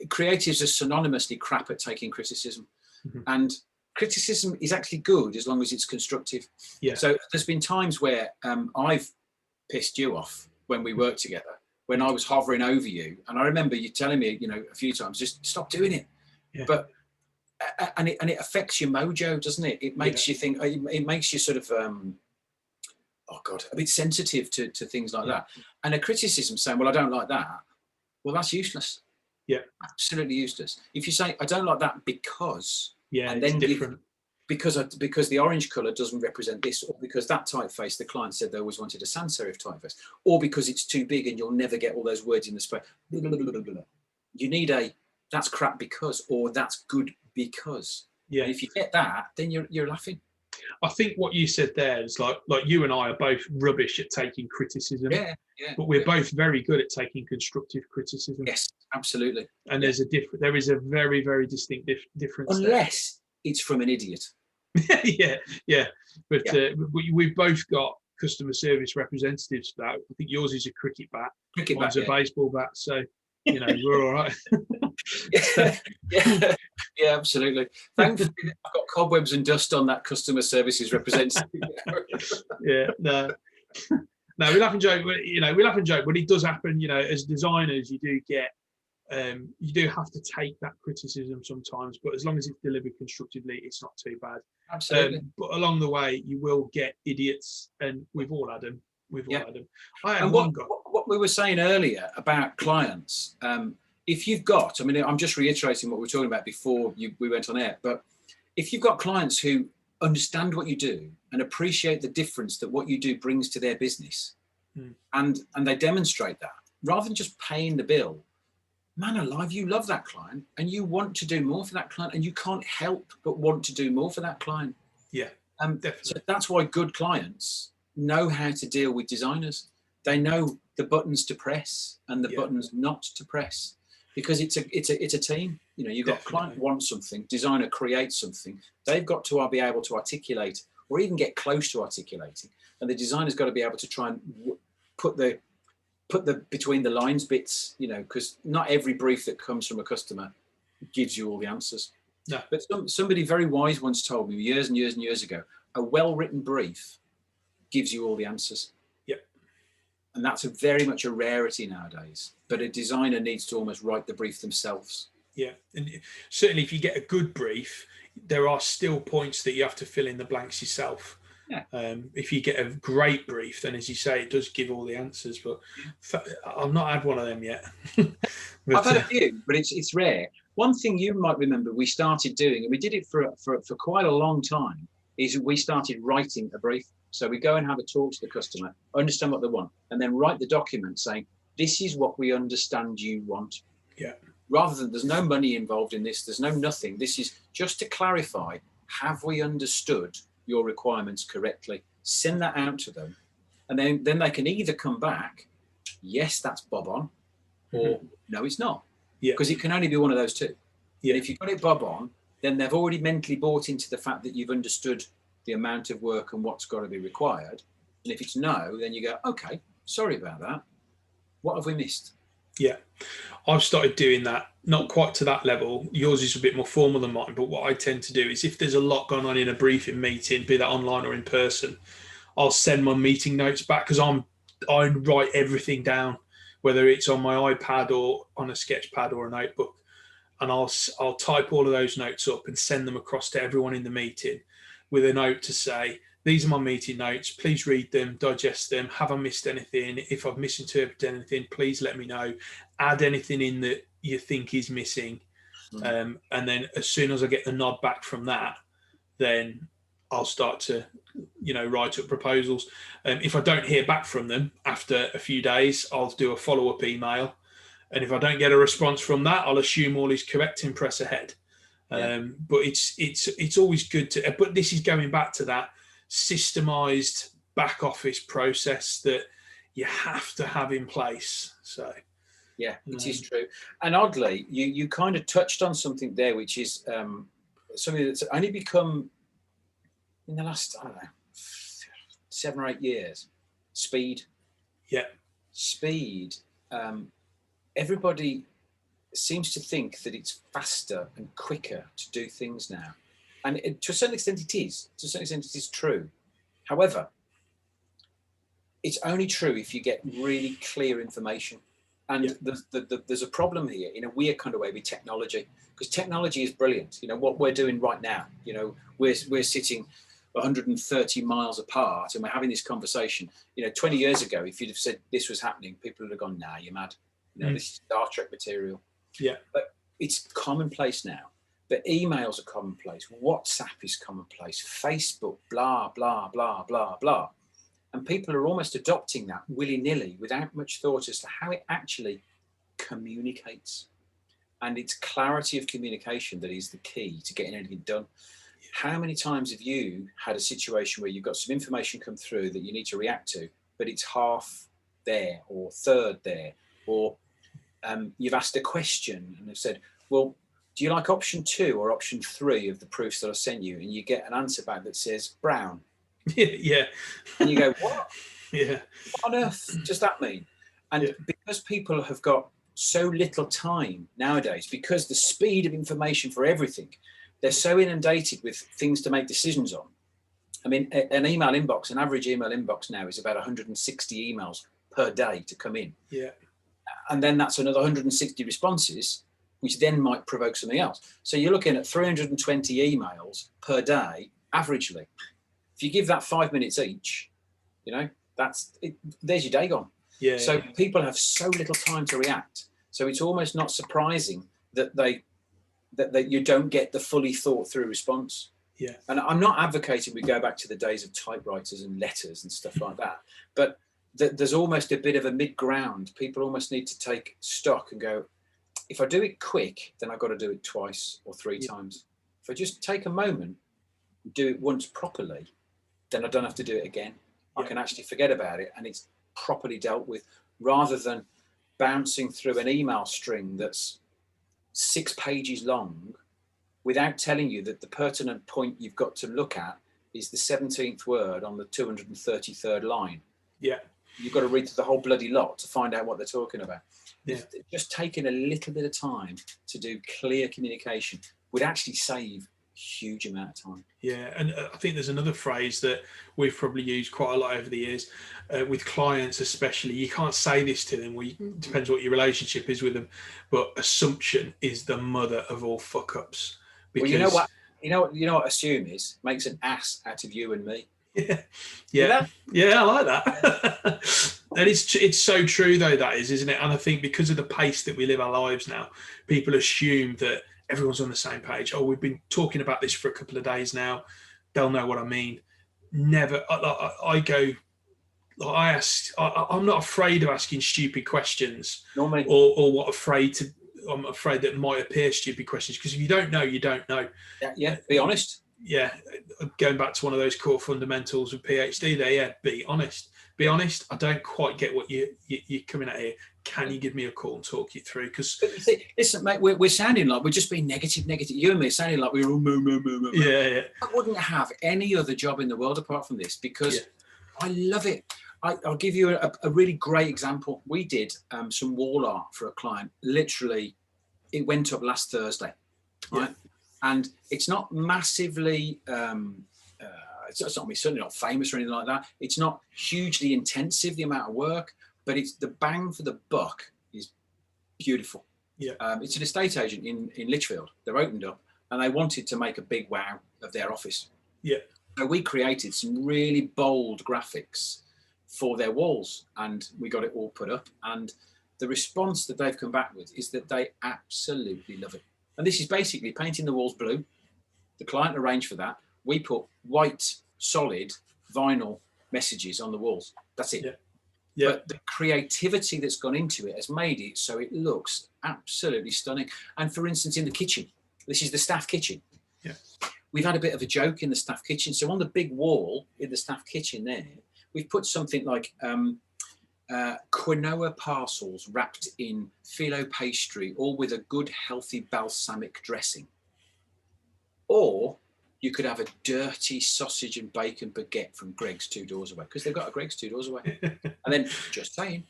creatives are synonymously crap at taking criticism. Mm-hmm. And criticism is actually good as long as it's constructive. Yeah. So there's been times where I've pissed you off when we worked together, when I was hovering over you, and I remember you telling me, a few times, just stop doing it. Yeah. But and it affects your mojo, doesn't it? It makes you think. It makes you sort of a bit sensitive to things like that. And a criticism saying, "Well, I don't like that," well, that's useless. Yeah, absolutely useless. If you say, "I don't like that because," and then different. Because the orange colour doesn't represent this, or because that typeface, the client said they always wanted a sans serif typeface, or because it's too big and you'll never get all those words in the space. You need that's crap because, or that's good because. Yeah. And if you get that, then you're laughing. I think what you said there is like you and I are both rubbish at taking criticism. Yeah. But we're both very good at taking constructive criticism. Yes, absolutely. And there is a very, very distinct difference. Unless it's from an idiot. yeah. But we've both got customer service representatives for that. I think yours is a cricket bat. Mine's a baseball bat. So, we're all right. Yeah, absolutely. Thankfully, I've got cobwebs and dust on that customer services representative. Yeah, no. No, we laugh and joke. We laugh and joke, but it does happen. As designers, you do have to take that criticism sometimes. But as long as it's delivered constructively, it's not too bad. Absolutely. But along the way, you will get idiots, and we've all had them. I had And one guy. what we were saying earlier about clients, if you've got, I mean, I'm just reiterating what we were talking about before we went on air, but if you've got clients who understand what you do and appreciate the difference that what you do brings to their business, and they demonstrate that, rather than just paying the bill, man alive, you love that client and you want to do more for that client, and you can't help but want to do more for that client. Yeah, definitely. So that's why good clients know how to deal with designers. They know the buttons to press and the buttons not to press, because it's a team. You've got client wants something, designer creates something. They've got to be able to articulate, or even get close to articulating, and the designer's got to be able to try and put the between the lines bits, because not every brief that comes from a customer gives you all the answers. No. But somebody very wise once told me years and years and years ago, a well-written brief gives you all the answers. Yep. And that's very much a rarity nowadays. But a designer needs to almost write the brief themselves. Yeah. And certainly if you get a good brief, there are still points that you have to fill in the blanks yourself. Yeah. If you get a great brief, then as you say, it does give all the answers. But I've not had one of them yet. I've had a few, but it's rare. One thing you might remember we started doing, and we did it for quite a long time, is we started writing a brief. So we go and have a talk to the customer, understand what they want, and then write the document saying, this is what we understand you want. Yeah. Rather than, there's no money involved in this, there's no nothing. This is just to clarify, have we understood your requirements correctly? Send that out to them. And then they can either come back, yes, that's bob on, or no, it's not. Yeah. Because it can only be one of those two. Yeah. And if you've got it bob on, then they've already mentally bought into the fact that you've understood the amount of work and what's got to be required. And if it's no, then you go, okay, sorry about that. What have we missed? Yeah, I've started doing that, not quite to that level. Yours is a bit more formal than mine, but what I tend to do is if there's a lot going on in a briefing meeting, be that online or in person, I'll send my meeting notes back, because I write everything down, whether it's on my iPad or on a sketch pad or a notebook. And I'll type all of those notes up and send them across to everyone in the meeting with a note to say, these are my meeting notes. Please read them, digest them. Have I missed anything? If I've misinterpreted anything, please let me know. Add anything in that you think is missing. And then as soon as I get the nod back from that, then I'll start to, write up proposals. If I don't hear back from them after a few days, I'll do a follow-up email. And if I don't get a response from that, I'll assume all is correct and press ahead. But it's always good to, but this is going back to that systemized back office process that you have to have in place. So yeah, it is true. And oddly, you kind of touched on something there, which is something that's only become in the last, 7 or 8 years, speed. Yeah. Speed. Everybody seems to think that it's faster and quicker to do things now. And to a certain extent it is. To a certain extent it is true. However, it's only true if you get really clear information. And there's a problem here in a weird kind of way with technology, because technology is brilliant. What we're doing right now, we're sitting 130 miles apart and we're having this conversation. 20 years ago, if you'd have said this was happening, people would have gone, nah, you're mad. This is Star Trek material. Yeah. But it's commonplace now. The emails are commonplace. WhatsApp is commonplace. Facebook, blah, blah, blah, blah, blah. And people are almost adopting that willy-nilly without much thought as to how it actually communicates. And it's clarity of communication that is the key to getting anything done. How many times have you had a situation where you've got some information come through that you need to react to, but it's half there or third there, or you've asked a question and they've said, well, do you like option 2 or option 3 of the proofs that I sent you? And you get an answer back that says brown. Yeah. And you go, what? Yeah. What on earth does that mean? And because people have got so little time nowadays, because the speed of information for everything, they're so inundated with things to make decisions on. I mean, an email inbox, an average email inbox now is about 160 emails per day to come in. Yeah. And then that's another 160 responses, which then might provoke something else. So you're looking at 320 emails per day, averagely. If you give that 5 minutes each, you know, that's it, there's your day gone. Yeah. So people have so little time to react. So it's almost not surprising that that you don't get the fully thought through response. Yeah. And I'm not advocating we go back to the days of typewriters and letters and stuff like that, but there's almost a bit of a mid-ground. People almost need to take stock and go, if I do it quick, then I've got to do it twice or three times. If I just take a moment and do it once properly, then I don't have to do it again. I can actually forget about it and it's properly dealt with, rather than bouncing through an email string that's 6 pages long without telling you that the pertinent point you've got to look at is the 17th word on the 233rd line. Yeah. You've got to read through the whole bloody lot to find out what they're talking about. Yeah. Just taking a little bit of time to do clear communication would actually save a huge amount of time. Yeah, and I think there's another phrase that we've probably used quite a lot over the years with clients, especially. You can't say this to them. Depends what your relationship is with them, but assumption is the mother of all fuck ups. Because, well, you know what assume is? Makes an ass out of you and me. Yeah, I like that. And it's so true though, that is, isn't it? And I think because of the pace that we live our lives now, people assume that everyone's on the same page. Oh, we've been talking about this for a couple of days now. They'll know what I mean. Never. I'm not afraid of asking stupid questions. Normally, or I'm afraid that might appear stupid questions, because if you don't know, you don't know. Yeah. Be honest. Yeah, going back to one of those core fundamentals of PhD there. Yeah, be honest. Be honest. I don't quite get what you're coming at here. Can you give me a call and talk you through? Because listen, mate, we're sounding like we're just being negative. You and me are sounding like we're all Yeah. I wouldn't have any other job in the world apart from this, because I love it. I'll give you a really great example. We did some wall art for a client. Literally, it went up last Thursday, right? Yeah. And it's not massively, it's not, certainly not famous or anything like that. It's not hugely intensive, the amount of work, but it's the bang for the buck is beautiful. Yeah. It's an estate agent in Lichfield. They're opened up and they wanted to make a big wow of their office. Yeah. So we created some really bold graphics for their walls and we got it all put up. And the response that they've come back with is that they absolutely love it. And this is basically painting the walls blue. The client arranged for that. We put white, solid vinyl messages on the walls. That's it. Yeah. Yeah. But the creativity that's gone into it has made it so it looks absolutely stunning. And for instance, in the kitchen, this is the staff kitchen. Yeah. We've had a bit of a joke in the staff kitchen. So on the big wall in the staff kitchen there, we've put something like quinoa parcels wrapped in phyllo pastry, all with a good, healthy balsamic dressing. Or you could have a dirty sausage and bacon baguette from Greg's 2 doors away, because they've got a Greg's 2 doors away. And then just saying,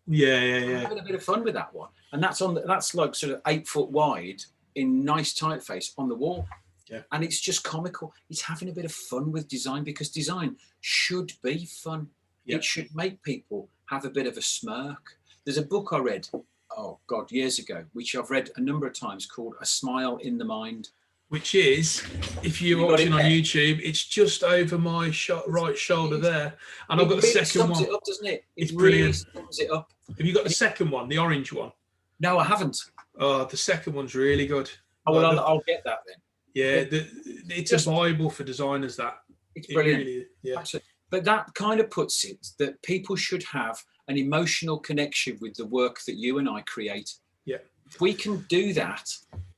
yeah, having a bit of fun with that one. And that's that's like sort of 8 foot wide in nice typeface on the wall. Yeah. And it's just comical. It's having a bit of fun with design, because design should be fun. Yep. It should make people have a bit of a smirk. There's a book I read, years ago, which I've read a number of times, called A Smile in the Mind. Which is, if you're watching on YouTube, it's just over my right shoulder there. And I've got the second one. It up, doesn't it? It's brilliant. Really sums it up. Have you got the second one, the orange one? No, I haven't. Oh, the second one's really good. Oh, well, I'll get that then. Yeah, it's just a Bible for designers, that. It's brilliant. It really, yeah. Absolutely. But that kind of puts it that people should have an emotional connection with the work that you and I create. Yeah. If we can do that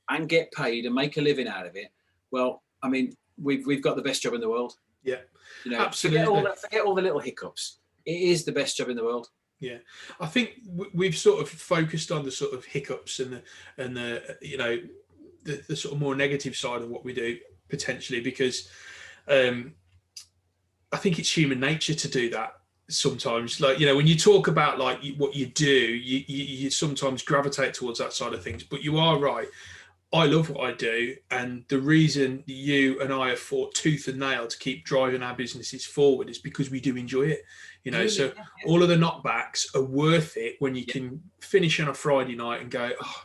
and get paid and make a living out of it, well, I mean, we've got the best job in the world. Yeah. You know, absolutely. Forget all the little hiccups. It is the best job in the world. Yeah, I think we've sort of focused on the sort of hiccups and the you know, the sort of more negative side of what we do, potentially, because I think it's human nature to do that sometimes. Like, you know, when you talk about like what you do, you sometimes gravitate towards that side of things. But you are right. I love what I do, and the reason you and I have fought tooth and nail to keep driving our businesses forward is because we do enjoy it. So all of the knockbacks are worth it when you can finish on a Friday night and go, oh,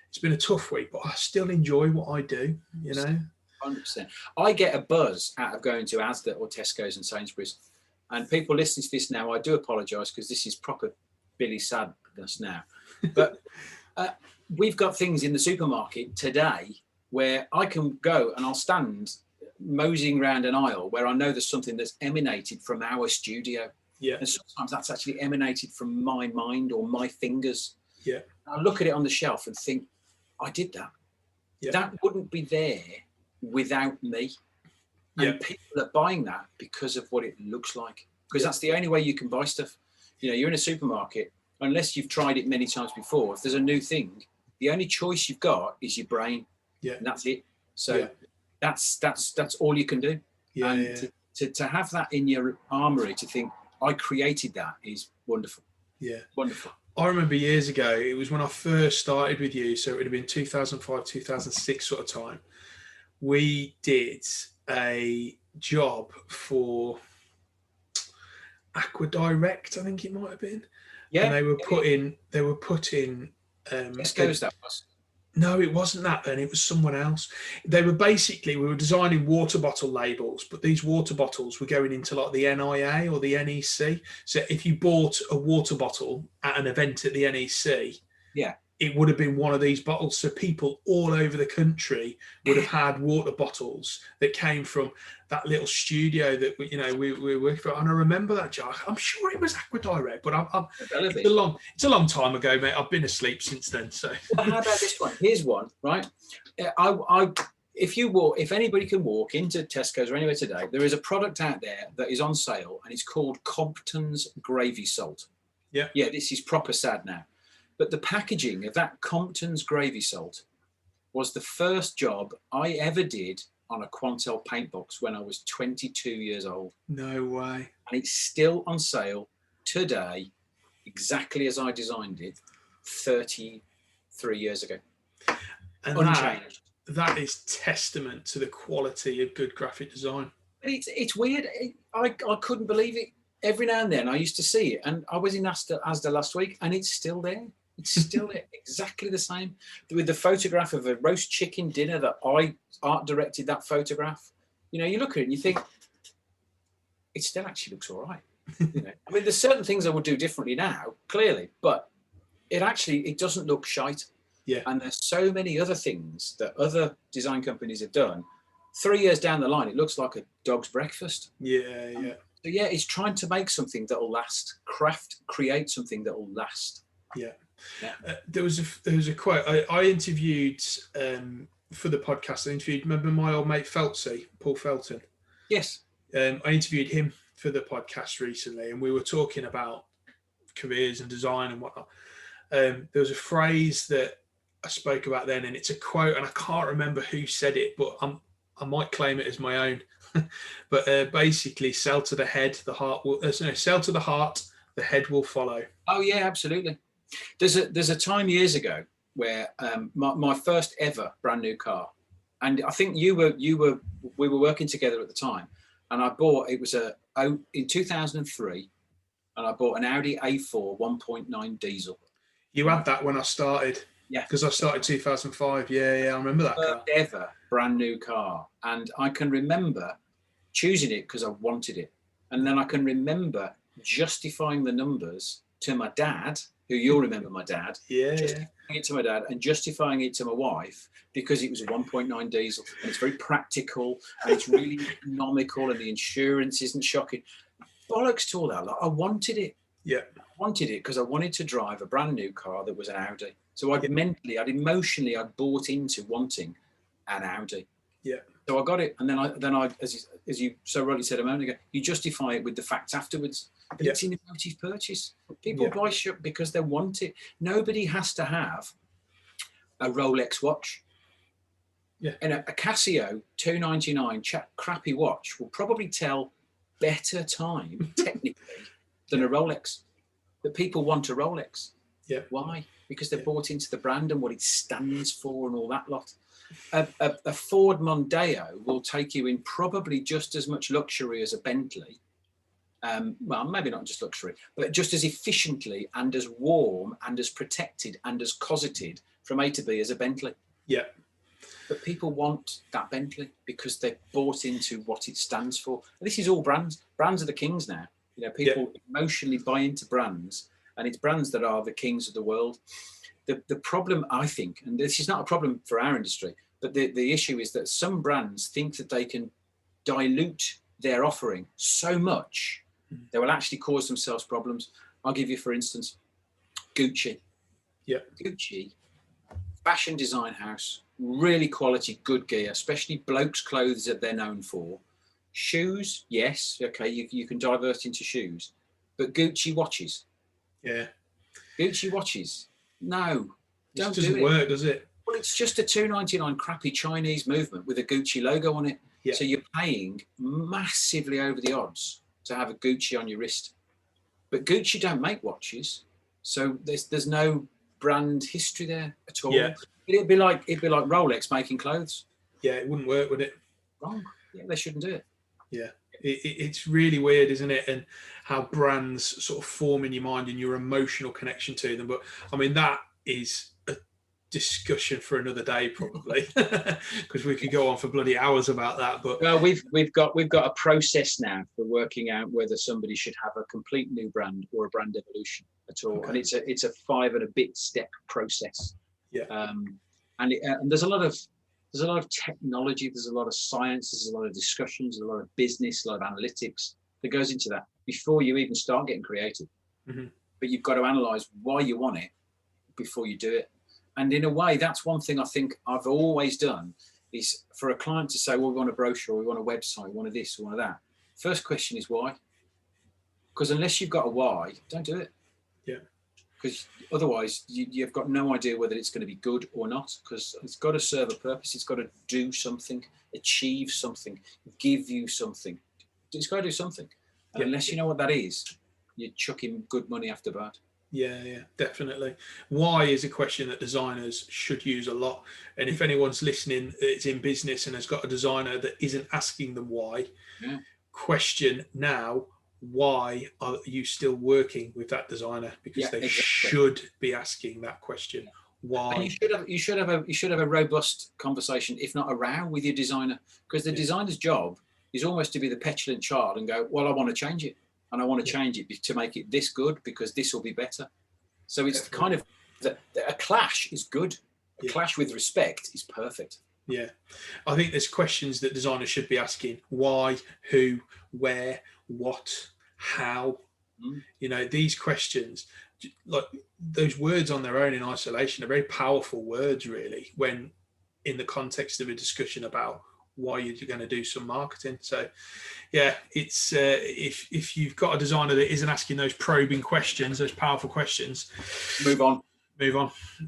it's been a tough week, but I still enjoy what I do. 100%. I get a buzz out of going to Asda or Tesco's and Sainsbury's. And people listening to this now, I do apologise because this is proper Billy sadness now. But we've got things in the supermarket today where I can go and I'll stand moseying around an aisle where I know there's something that's emanated from our studio. Yeah. And sometimes that's actually emanated from my mind or my fingers. Yeah. I look at it on the shelf and think, I did that. Yeah. That wouldn't be there without me. And people are buying that because of what it looks like. Because that's the only way you can buy stuff. You're in a supermarket, unless you've tried it many times before. If there's a new thing, the only choice you've got is your brain. Yeah. And that's it. So that's all you can do. Yeah. And to have that in your armory, to think, I created that, is wonderful. Yeah. Wonderful. I remember years ago, it was when I first started with you, so it would have been 2005, 2006 sort of time. We did a job for Aqua Direct, I think it might have been. Yeah. And they were putting Tesco's that was. No, it wasn't that then. It was someone else. We were designing water bottle labels, but these water bottles were going into like the NIA or the NEC. So if you bought a water bottle at an event at the NEC, it would have been one of these bottles. So people all over the country would have had water bottles that came from that little studio that we were working for. And I remember that, Jack. I'm sure it was Aqua Direct, but it's a long time ago, mate. I've been asleep since then. So well, how about this one? Here's one, right? If anybody can walk into Tesco's or anywhere today, there is a product out there that is on sale, and it's called Compton's Gravy Salt. Yeah. Yeah, this is proper sad now. But the packaging of that Compton's Gravy Salt was the first job I ever did on a Quantel paint box when I was 22 years old. No way. And it's still on sale today, exactly as I designed it 33 years ago. And unchanged. That is testament to the quality of good graphic design. It's weird. I couldn't believe it. Every now and then I used to see it, and I was in Asda last week, and it's still there. It's still exactly the same, with the photograph of a roast chicken dinner that I art directed that photograph. You look at it and you think, it still actually looks all right. I mean, there's certain things I would do differently now, clearly, but it doesn't look shite. Yeah. And there's so many other things that other design companies have done. 3 years down the line, it looks like a dog's breakfast. Yeah. So it's trying to make something that will last, create something that will last. Yeah. There was a quote I interviewed for the podcast. Remember my old mate Feltsy, Paul Felton? Yes. I interviewed him for the podcast recently, and we were talking about careers and design and whatnot. There was a phrase that I spoke about then, and it's a quote, and I can't remember who said it, but I might claim it as my own. But basically, sell to the head, the heart will. Sell to the heart, the head will follow. Oh yeah, absolutely. There's a time years ago where my first ever brand new car, and I think we were working together at the time, and I bought in 2003, and I bought an Audi A4 1.9 diesel. You had that when I started. Yeah, because I started 2005. Yeah, I remember that car. Ever brand new car, and I can remember choosing it because I wanted it, and then I can remember justifying the numbers to my dad. Who you'll remember, my dad. Justifying it to my dad and justifying it to my wife because it was a 1.9 diesel and it's very practical and it's really economical and the insurance isn't shocking. Bollocks to all that. I wanted it. Yeah. I wanted it because I wanted to drive a brand new car that was an Audi. So I'd emotionally bought into wanting an Audi. Yeah. So I got it, and then I, as you so rightly said a moment ago, you justify it with the facts afterwards. But it's an emotive purchase. People buy shit because they want it. Nobody has to have a Rolex watch. Yeah. And a Casio 299 crappy watch will probably tell better time technically than a Rolex. But people want a Rolex. Yeah. Why? Because they're bought into the brand and what it stands for and all that lot. A Ford Mondeo will take you in probably just as much luxury as a Bentley. Well, maybe not just luxury, but just as efficiently and as warm and as protected and as cosseted from A to B as a Bentley. Yeah. But people want that Bentley because they've bought into what it stands for. And this is all brands. Brands are the kings now. You know, people emotionally buy into brands, and it's brands that are the kings of the world. The problem, I think, and this is not a problem for our industry, but the issue is that some brands think that they can dilute their offering so much they will actually cause themselves problems. I'll give you, for instance, Gucci. Yeah. Gucci, fashion design house, really quality, good gear, especially blokes' clothes that they're known for. Shoes, yes, okay, you can divert into shoes, but Gucci watches. Yeah. Gucci watches. No, don't do it. It doesn't work, does it? Well, it's just a $2.99 crappy Chinese movement with a Gucci logo on it. Yeah. So you're paying massively over the odds to have a Gucci on your wrist. But Gucci don't make watches, so there's no brand history there at all. Yeah. It'd be like Rolex making clothes. Yeah, it wouldn't work, would it? Wrong. Yeah, they shouldn't do it. Yeah. It's really weird, isn't it? And how brands sort of form in your mind and your emotional connection to them. But I mean, that is a discussion for another day, probably, because we could go on for bloody hours about that. But well, we've got a process now for working out whether somebody should have a complete new brand or a brand evolution at all. Okay. And it's a 5 and a bit step process. Yeah. And there's a lot of technology, there's a lot of science, there's a lot of discussions, a lot of business, a lot of analytics that goes into that before you even start getting creative. Mm-hmm. But you've got to analyze why you want it before you do it. And in a way, that's one thing I think I've always done is for a client to say, well, we want a brochure, we want a website, we want this, we want that. First question is why? Because unless you've got a why, don't do it. Yeah. Because otherwise you've got no idea whether it's going to be good or not, because it's got to serve a purpose. It's got to do something, achieve something, give you something. It's got to do something. And unless you know what that is, you're chucking good money after bad. Yeah, definitely. Why is a question that designers should use a lot. And if anyone's listening, it's in business and has got a designer that isn't asking them why, question now, why are you still working with that designer? Because they should be asking that question. Why? And you should have a robust conversation, if not a row, with your designer, because the designer's job is almost to be the petulant child and go, well, I want to change it, and I want to change it to make it this good because this will be better. So it's kind of a clash is good. A clash with respect is perfect. Yeah, I think there's questions that designers should be asking: why, who, where, what, how. You know, these questions, like those words on their own in isolation, are very powerful words, really, when in the context of a discussion about why you're going to do some marketing. So, yeah, it's if you've got a designer that isn't asking those probing questions, those powerful questions, move on.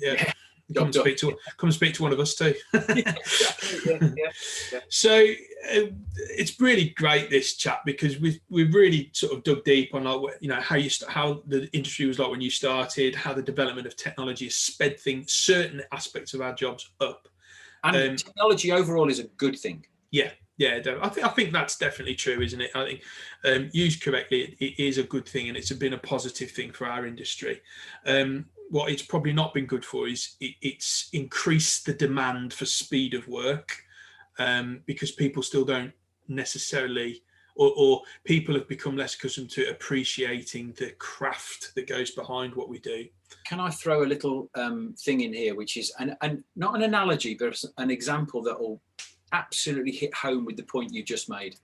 Yeah. Come speak to one of us too. Yeah. So it's really great, this chat, because we've really sort of dug deep on, like, you know, how the industry was like when you started, how the development of technology has sped certain aspects of our jobs up. And technology overall is a good thing. Yeah, I think that's definitely true, isn't it? I think used correctly, it is a good thing, and it's been a positive thing for our industry. What it's probably not been good for is it's increased the demand for speed of work, because people still don't necessarily, or people have become less accustomed to appreciating the craft that goes behind what we do. Can I throw a little thing in here, which is and not an analogy, but an example that will absolutely hit home with the point you just made.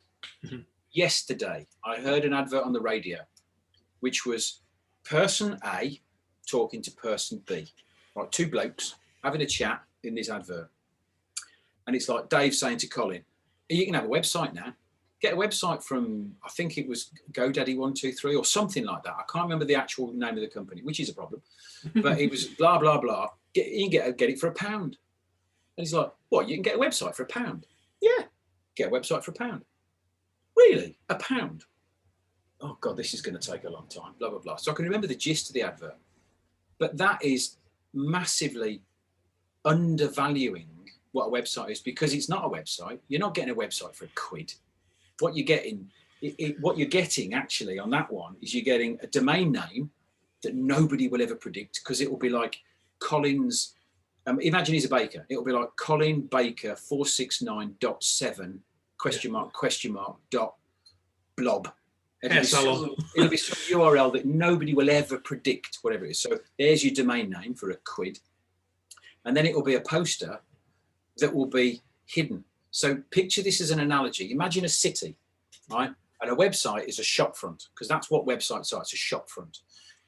Mm-hmm. Yesterday, I heard an advert on the radio, which was person A talking to person B, right? Two blokes having a chat in this advert. And it's like Dave saying to Colin, you can have a website now. Get a website from, I think it was GoDaddy123 or something like that. I can't remember the actual name of the company, which is a problem. But it was blah, blah, blah. You can get it for £1. And he's like, what, you can get a website for £1? Yeah, get a website for £1. Really? £1? Oh, God, this is going to take a long time, blah, blah, blah. So I can remember the gist of the advert. But that is massively undervaluing what a website is, because it's not a website. You're not getting a website for a quid. What you're getting, what you're getting actually on that one is you're getting a domain name that nobody will ever predict, because it will be like Collins. Imagine he's a baker. It will be like Colin Baker 469.7 question mark dot blob. It'll be some URL that nobody will ever predict, whatever it is. So there's your domain name for a quid. And then it will be a poster that will be hidden. So picture this as an analogy. Imagine a city, right? And a website is a shop front, because that's what websites are. It's a shop front.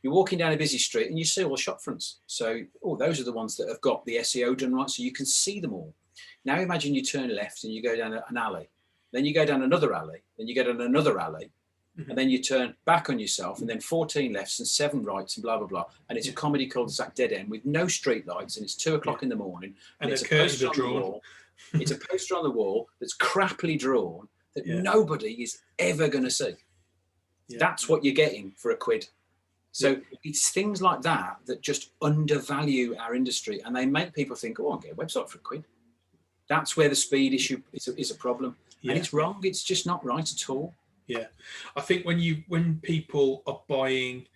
You're walking down a busy street and you see all the shop fronts. So, those are the ones that have got the SEO done right, so you can see them all. Now imagine you turn left and you go down an alley. Then you go down another alley. Then you go down another alley. Mm-hmm. And then you turn back on yourself, and then 14 lefts and 7 rights and blah, blah, blah. And it's a comedy cul-de-sac dead end with no street lights, and it's 2 o'clock in the morning. And it's the curtains are drawn. It's a poster on the wall that's crappily drawn that nobody is ever going to see. Yeah. That's what you're getting for a quid. So it's things like that that just undervalue our industry, and they make people think, I'll get a website for a quid. That's where the speed issue is a problem. Yeah. And it's wrong. It's just not right at all. Yeah. I think when people are buying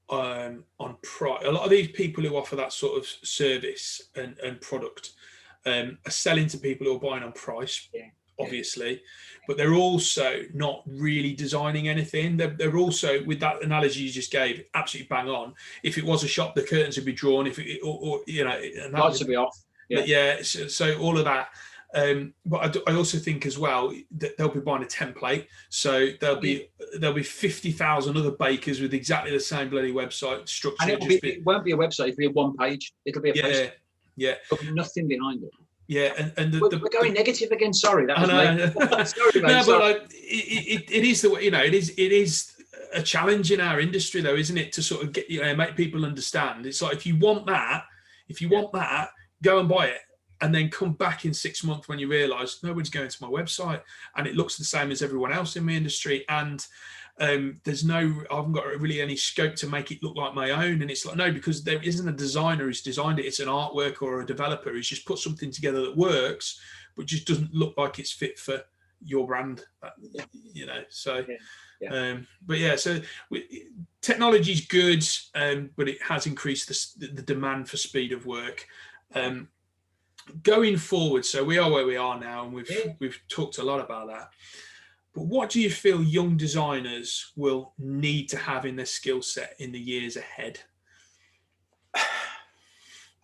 on price, a lot of these people who offer that sort of service and product are selling to people who are buying on price. Yeah. Obviously, but they're also not really designing anything. They're also, with that analogy you just gave, absolutely bang on. If it was a shop, the curtains would be drawn. If it, or and lights would be off. So all of that. But I also think as well that they'll be buying a template. So there'll be 50,000 other bakers with exactly the same bloody website structure. And it won't be a website. It'll be a one page. It'll be a poster. Yeah. But nothing behind it. Yeah, and we're going negative again. Sorry, that was me. Sorry, mate. No, but it is the way, it is a challenge in our industry, though, isn't it? To sort of get make people understand. It's like if you want that, go and buy it, and then come back in 6 months when you realise nobody's going to my website and it looks the same as everyone else in my industry, and I haven't got really any scope to make it look like my own. And it's like, no, because there isn't a designer who's designed it. It's an artwork or a developer who's just put something together that works, but just doesn't look like it's fit for your brand, so. So technology's good, but it has increased the demand for speed of work. Going forward, so we are where we are now, and we've talked a lot about that. But what do you feel young designers will need to have in their skill set in the years ahead?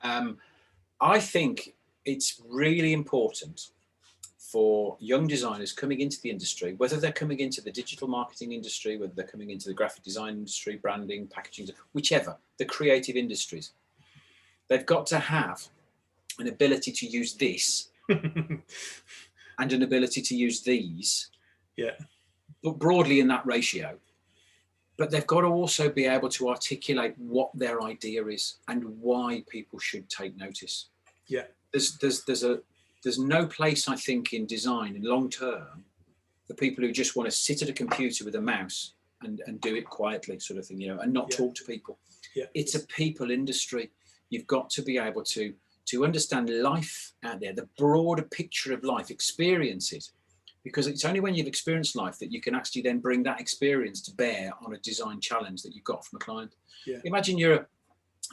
I think it's really important for young designers coming into the industry, whether they're coming into the digital marketing industry, whether they're coming into the graphic design industry, branding, packaging, whichever, the creative industries, they've got to have an ability to use this and an ability to use these. Yeah, but broadly in that ratio. But they've got to also be able to articulate what their idea is and why people should take notice. Yeah, there's no place, I think, in design in long term for people who just want to sit at a computer with a mouse and do it quietly, sort of thing, and not talk to people. Yeah, it's a people industry. You've got to be able to understand life out there, the broader picture of life, experience it. Because it's only when you've experienced life that you can actually then bring that experience to bear on a design challenge that you've got from a client. Yeah. Imagine you're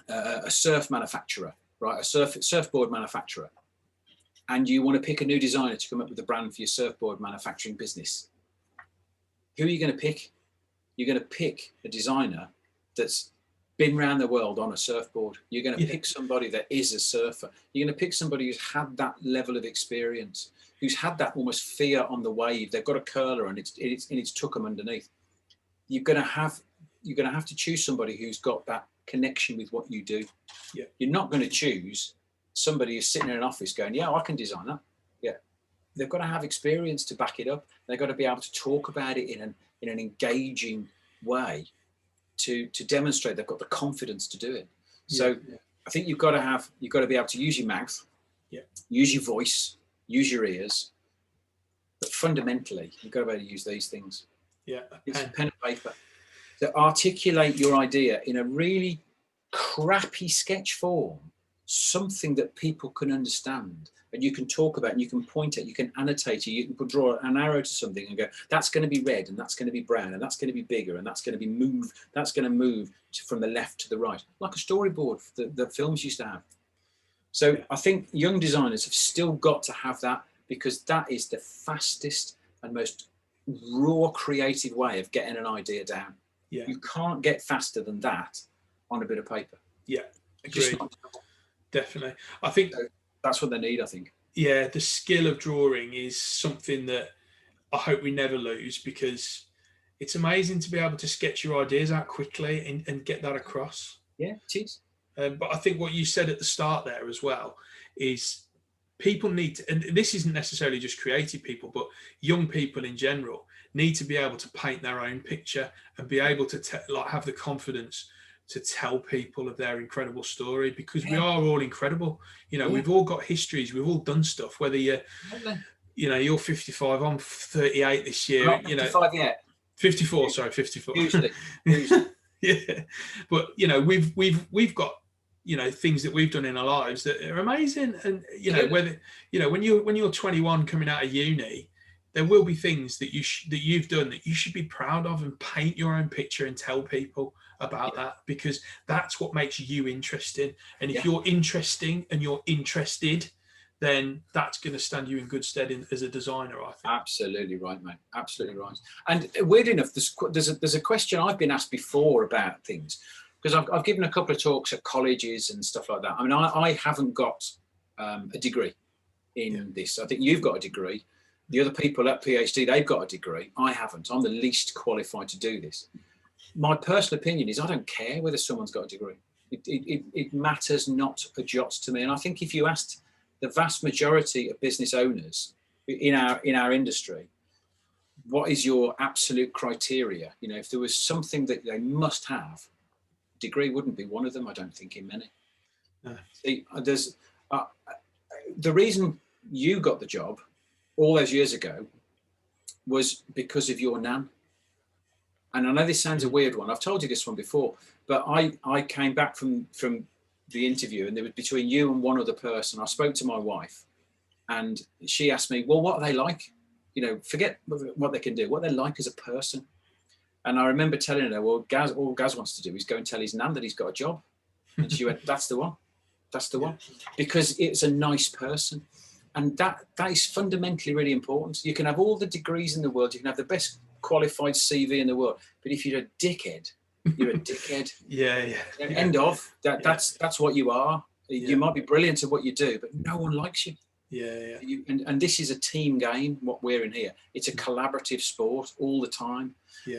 a surf manufacturer, right? A surfboard manufacturer, and you want to pick a new designer to come up with a brand for your surfboard manufacturing business. Who are you going to pick? You're going to pick a designer that's been around the world on a surfboard. You're going to pick somebody that is a surfer. You're going to pick somebody who's had that level of experience, who's had that almost fear on the wave. They've got a curler and it's took them underneath. You're going to have to choose somebody who's got that connection with what you do. Yeah. You're not going to choose somebody who's sitting in an office going, yeah, I can design that. Yeah. They've got to have experience to back it up. They've got to be able to talk about it in an engaging way to demonstrate they've got the confidence to do it. So I think you've got to be able to use your mouth, use your voice, use your ears, but fundamentally you've got to be able to use these things. It's pen and paper to articulate your idea in a really crappy sketch form, something that people can understand, and you can talk about, and you can point at, you can annotate it, you can draw an arrow to something and go, that's going to be red, and that's going to be brown, and that's going to be bigger, and that's going to be that's going to move from the left to the right, like a storyboard that films used to have. So I think young designers have still got to have that, because that is the fastest and most raw creative way of getting an idea down. Yeah. You can't get faster than that on a bit of paper. Yeah, agreed. Definitely. I think so that's what they need, I think. Yeah, the skill of drawing is something that I hope we never lose, because it's amazing to be able to sketch your ideas out quickly and get that across. Yeah, it is. But I think what you said at the start there as well is people need to, and this isn't necessarily just creative people, but young people in general need to be able to paint their own picture and be able to have the confidence to tell people of their incredible story, because we are all incredible. We've all got histories, we've all done stuff, whether you're 55, I'm 38 this year. Not 55 yet. 54, sorry, 54. Usually. Yeah. But we've got things that we've done in our lives that are amazing. And whether when you're 21 coming out of uni, there will be things that you've done that you should be proud of, and paint your own picture and tell people about that, because that's what makes you interesting. And if you're interesting and you're interested, then that's going to stand you in good stead as a designer, I think. Absolutely right, mate. Absolutely right. And weird enough, there's a question I've been asked before about things, because I've given a couple of talks at colleges and stuff like that. I mean, I haven't got a degree in this. I think you've got a degree. The other people at PhD, they've got a degree. I haven't. I'm the least qualified to do this. My personal opinion is I don't care whether someone's got a degree. It matters not a jot to me. And I think if you asked the vast majority of business owners in our industry, what is your absolute criteria? If there was something that they must have, degree wouldn't be one of them, I don't think, in many. No. See, there's the reason you got the job all those years ago was because of your nan. And I know this sounds a weird one. I've told you this one before, but I came back from the interview, and there was between you and one other person. I spoke to my wife, and she asked me, well, what are they like? Forget what they can do, what they're like as a person. And I remember telling her, well, all Gaz wants to do is go and tell his nan that he's got a job. And she went, that's the one. That's the one. Because it's a nice person. And that is fundamentally really important. You can have all the degrees in the world. You can have the best qualified CV in the world. But if you're a dickhead, you're a dickhead. End of. That's what you are. You might be brilliant at what you do, but no one likes you. And this is a team game, what we're in here. It's a collaborative sport all the time.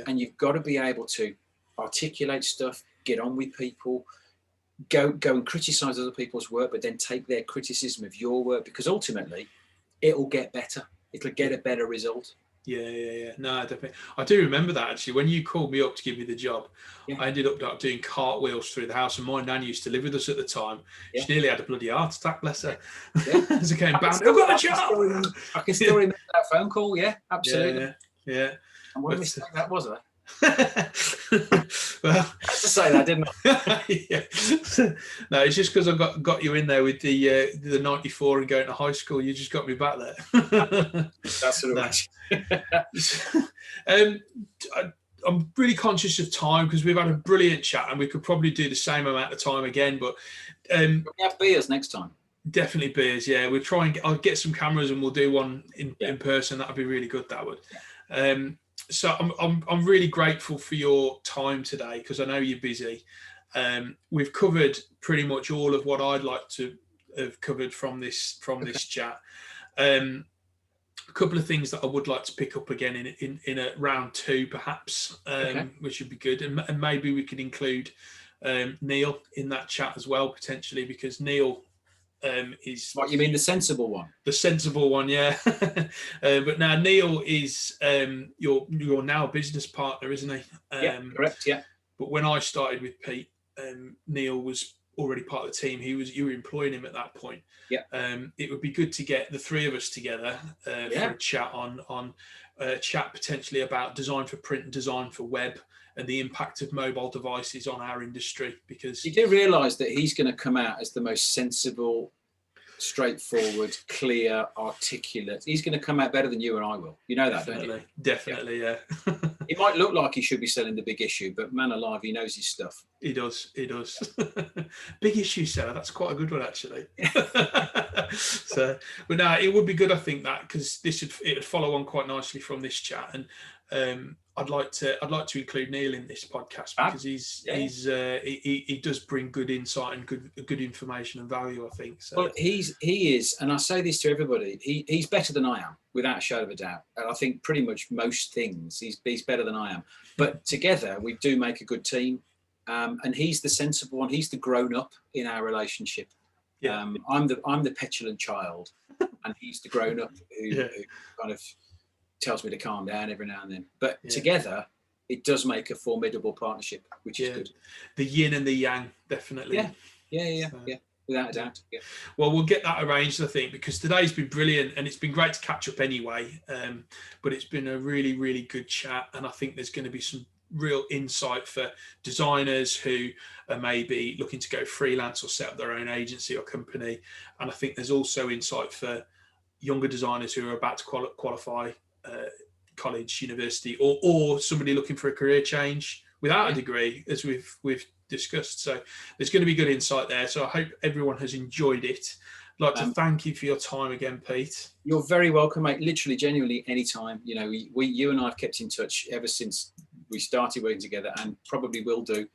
And you've got to be able to articulate stuff, get on with people, go and criticize other people's work, but then take their criticism of your work, because ultimately it'll get better. It'll get a better result. No, definitely. I do remember that, actually, when you called me up to give me the job. I ended up doing cartwheels through the house, and my nan used to live with us at the time. She nearly had a bloody heart attack, bless her. As I came back, I've got a job. I can still remember that phone call. Absolutely. And what a mistake that was, well, I had to say that, didn't I? No, it's just because I got you in there with the 94 and going to high school. You just got me back there. That's what I'm really conscious of time, because we've had a brilliant chat, and we could probably do the same amount of time again. But we have beers next time. Definitely beers. Yeah, we'll try and I'll get some cameras, and we'll do one in person. That'd be really good. That would. So I'm really grateful for your time today, because I know you're busy. We've covered pretty much all of what I'd like to have covered from this chat. A couple of things that I would like to pick up again in a round two, perhaps, which would be good, and maybe we could include Neil in that chat as well, potentially, because Neil is what you mean, the sensible one. The sensible one, yeah. But now Neil is your now business partner, isn't he? Correct. Yeah. But when I started with Pete, Neil was already part of the team. You were employing him at that point. It would be good to get the three of us together for a chat on chat potentially about design for print and design for web, and the impact of mobile devices on our industry. Because you do realise that he's going to come out as the most sensible straightforward, clear, articulate. He's going to come out better than you and I will. You know that, don't you? Definitely, yeah. It might look like he should be selling the big issue, but man alive, he knows his stuff. He does. Big issue seller. That's quite a good one, actually. So, but no, it would be good, I think, that because it would follow on quite nicely from this chat, and I'd like to include Neil in this podcast because he does bring good insight and good information and value, I think. So. Well, he is, and I say this to everybody, he's better than I am, without a shadow of a doubt. And I think pretty much most things he's better than I am. But together we do make a good team. And he's the sensible one. He's the grown up in our relationship. Yeah. I'm the petulant child, and he's the grown up who kind of tells me to calm down every now and then. But together, it does make a formidable partnership, which is good. The yin and the yang, definitely. Yeah. Without a doubt. Yeah. Well, we'll get that arranged, I think, because today's been brilliant, and it's been great to catch up anyway. But it's been a really, really good chat, and I think there's going to be some real insight for designers who are maybe looking to go freelance or set up their own agency or company. And I think there's also insight for younger designers who are about to qualify college, university, or somebody looking for a career change without a degree, as we've discussed. So there's going to be good insight there. So I hope everyone has enjoyed it. I'd like to thank you for your time again, Pete. You're very welcome, mate. Literally, genuinely, anytime. You know, you and I have kept in touch ever since we started working together, and probably will do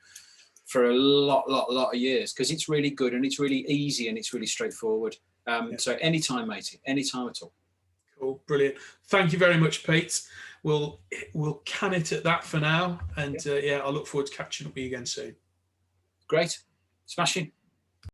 for a lot of years, because it's really good and it's really easy and it's really straightforward. So anytime, matey, anytime at all. Cool, brilliant. Thank you very much, Pete. We'll can it at that for now, and I look forward to catching up with you again soon. Great, smashing.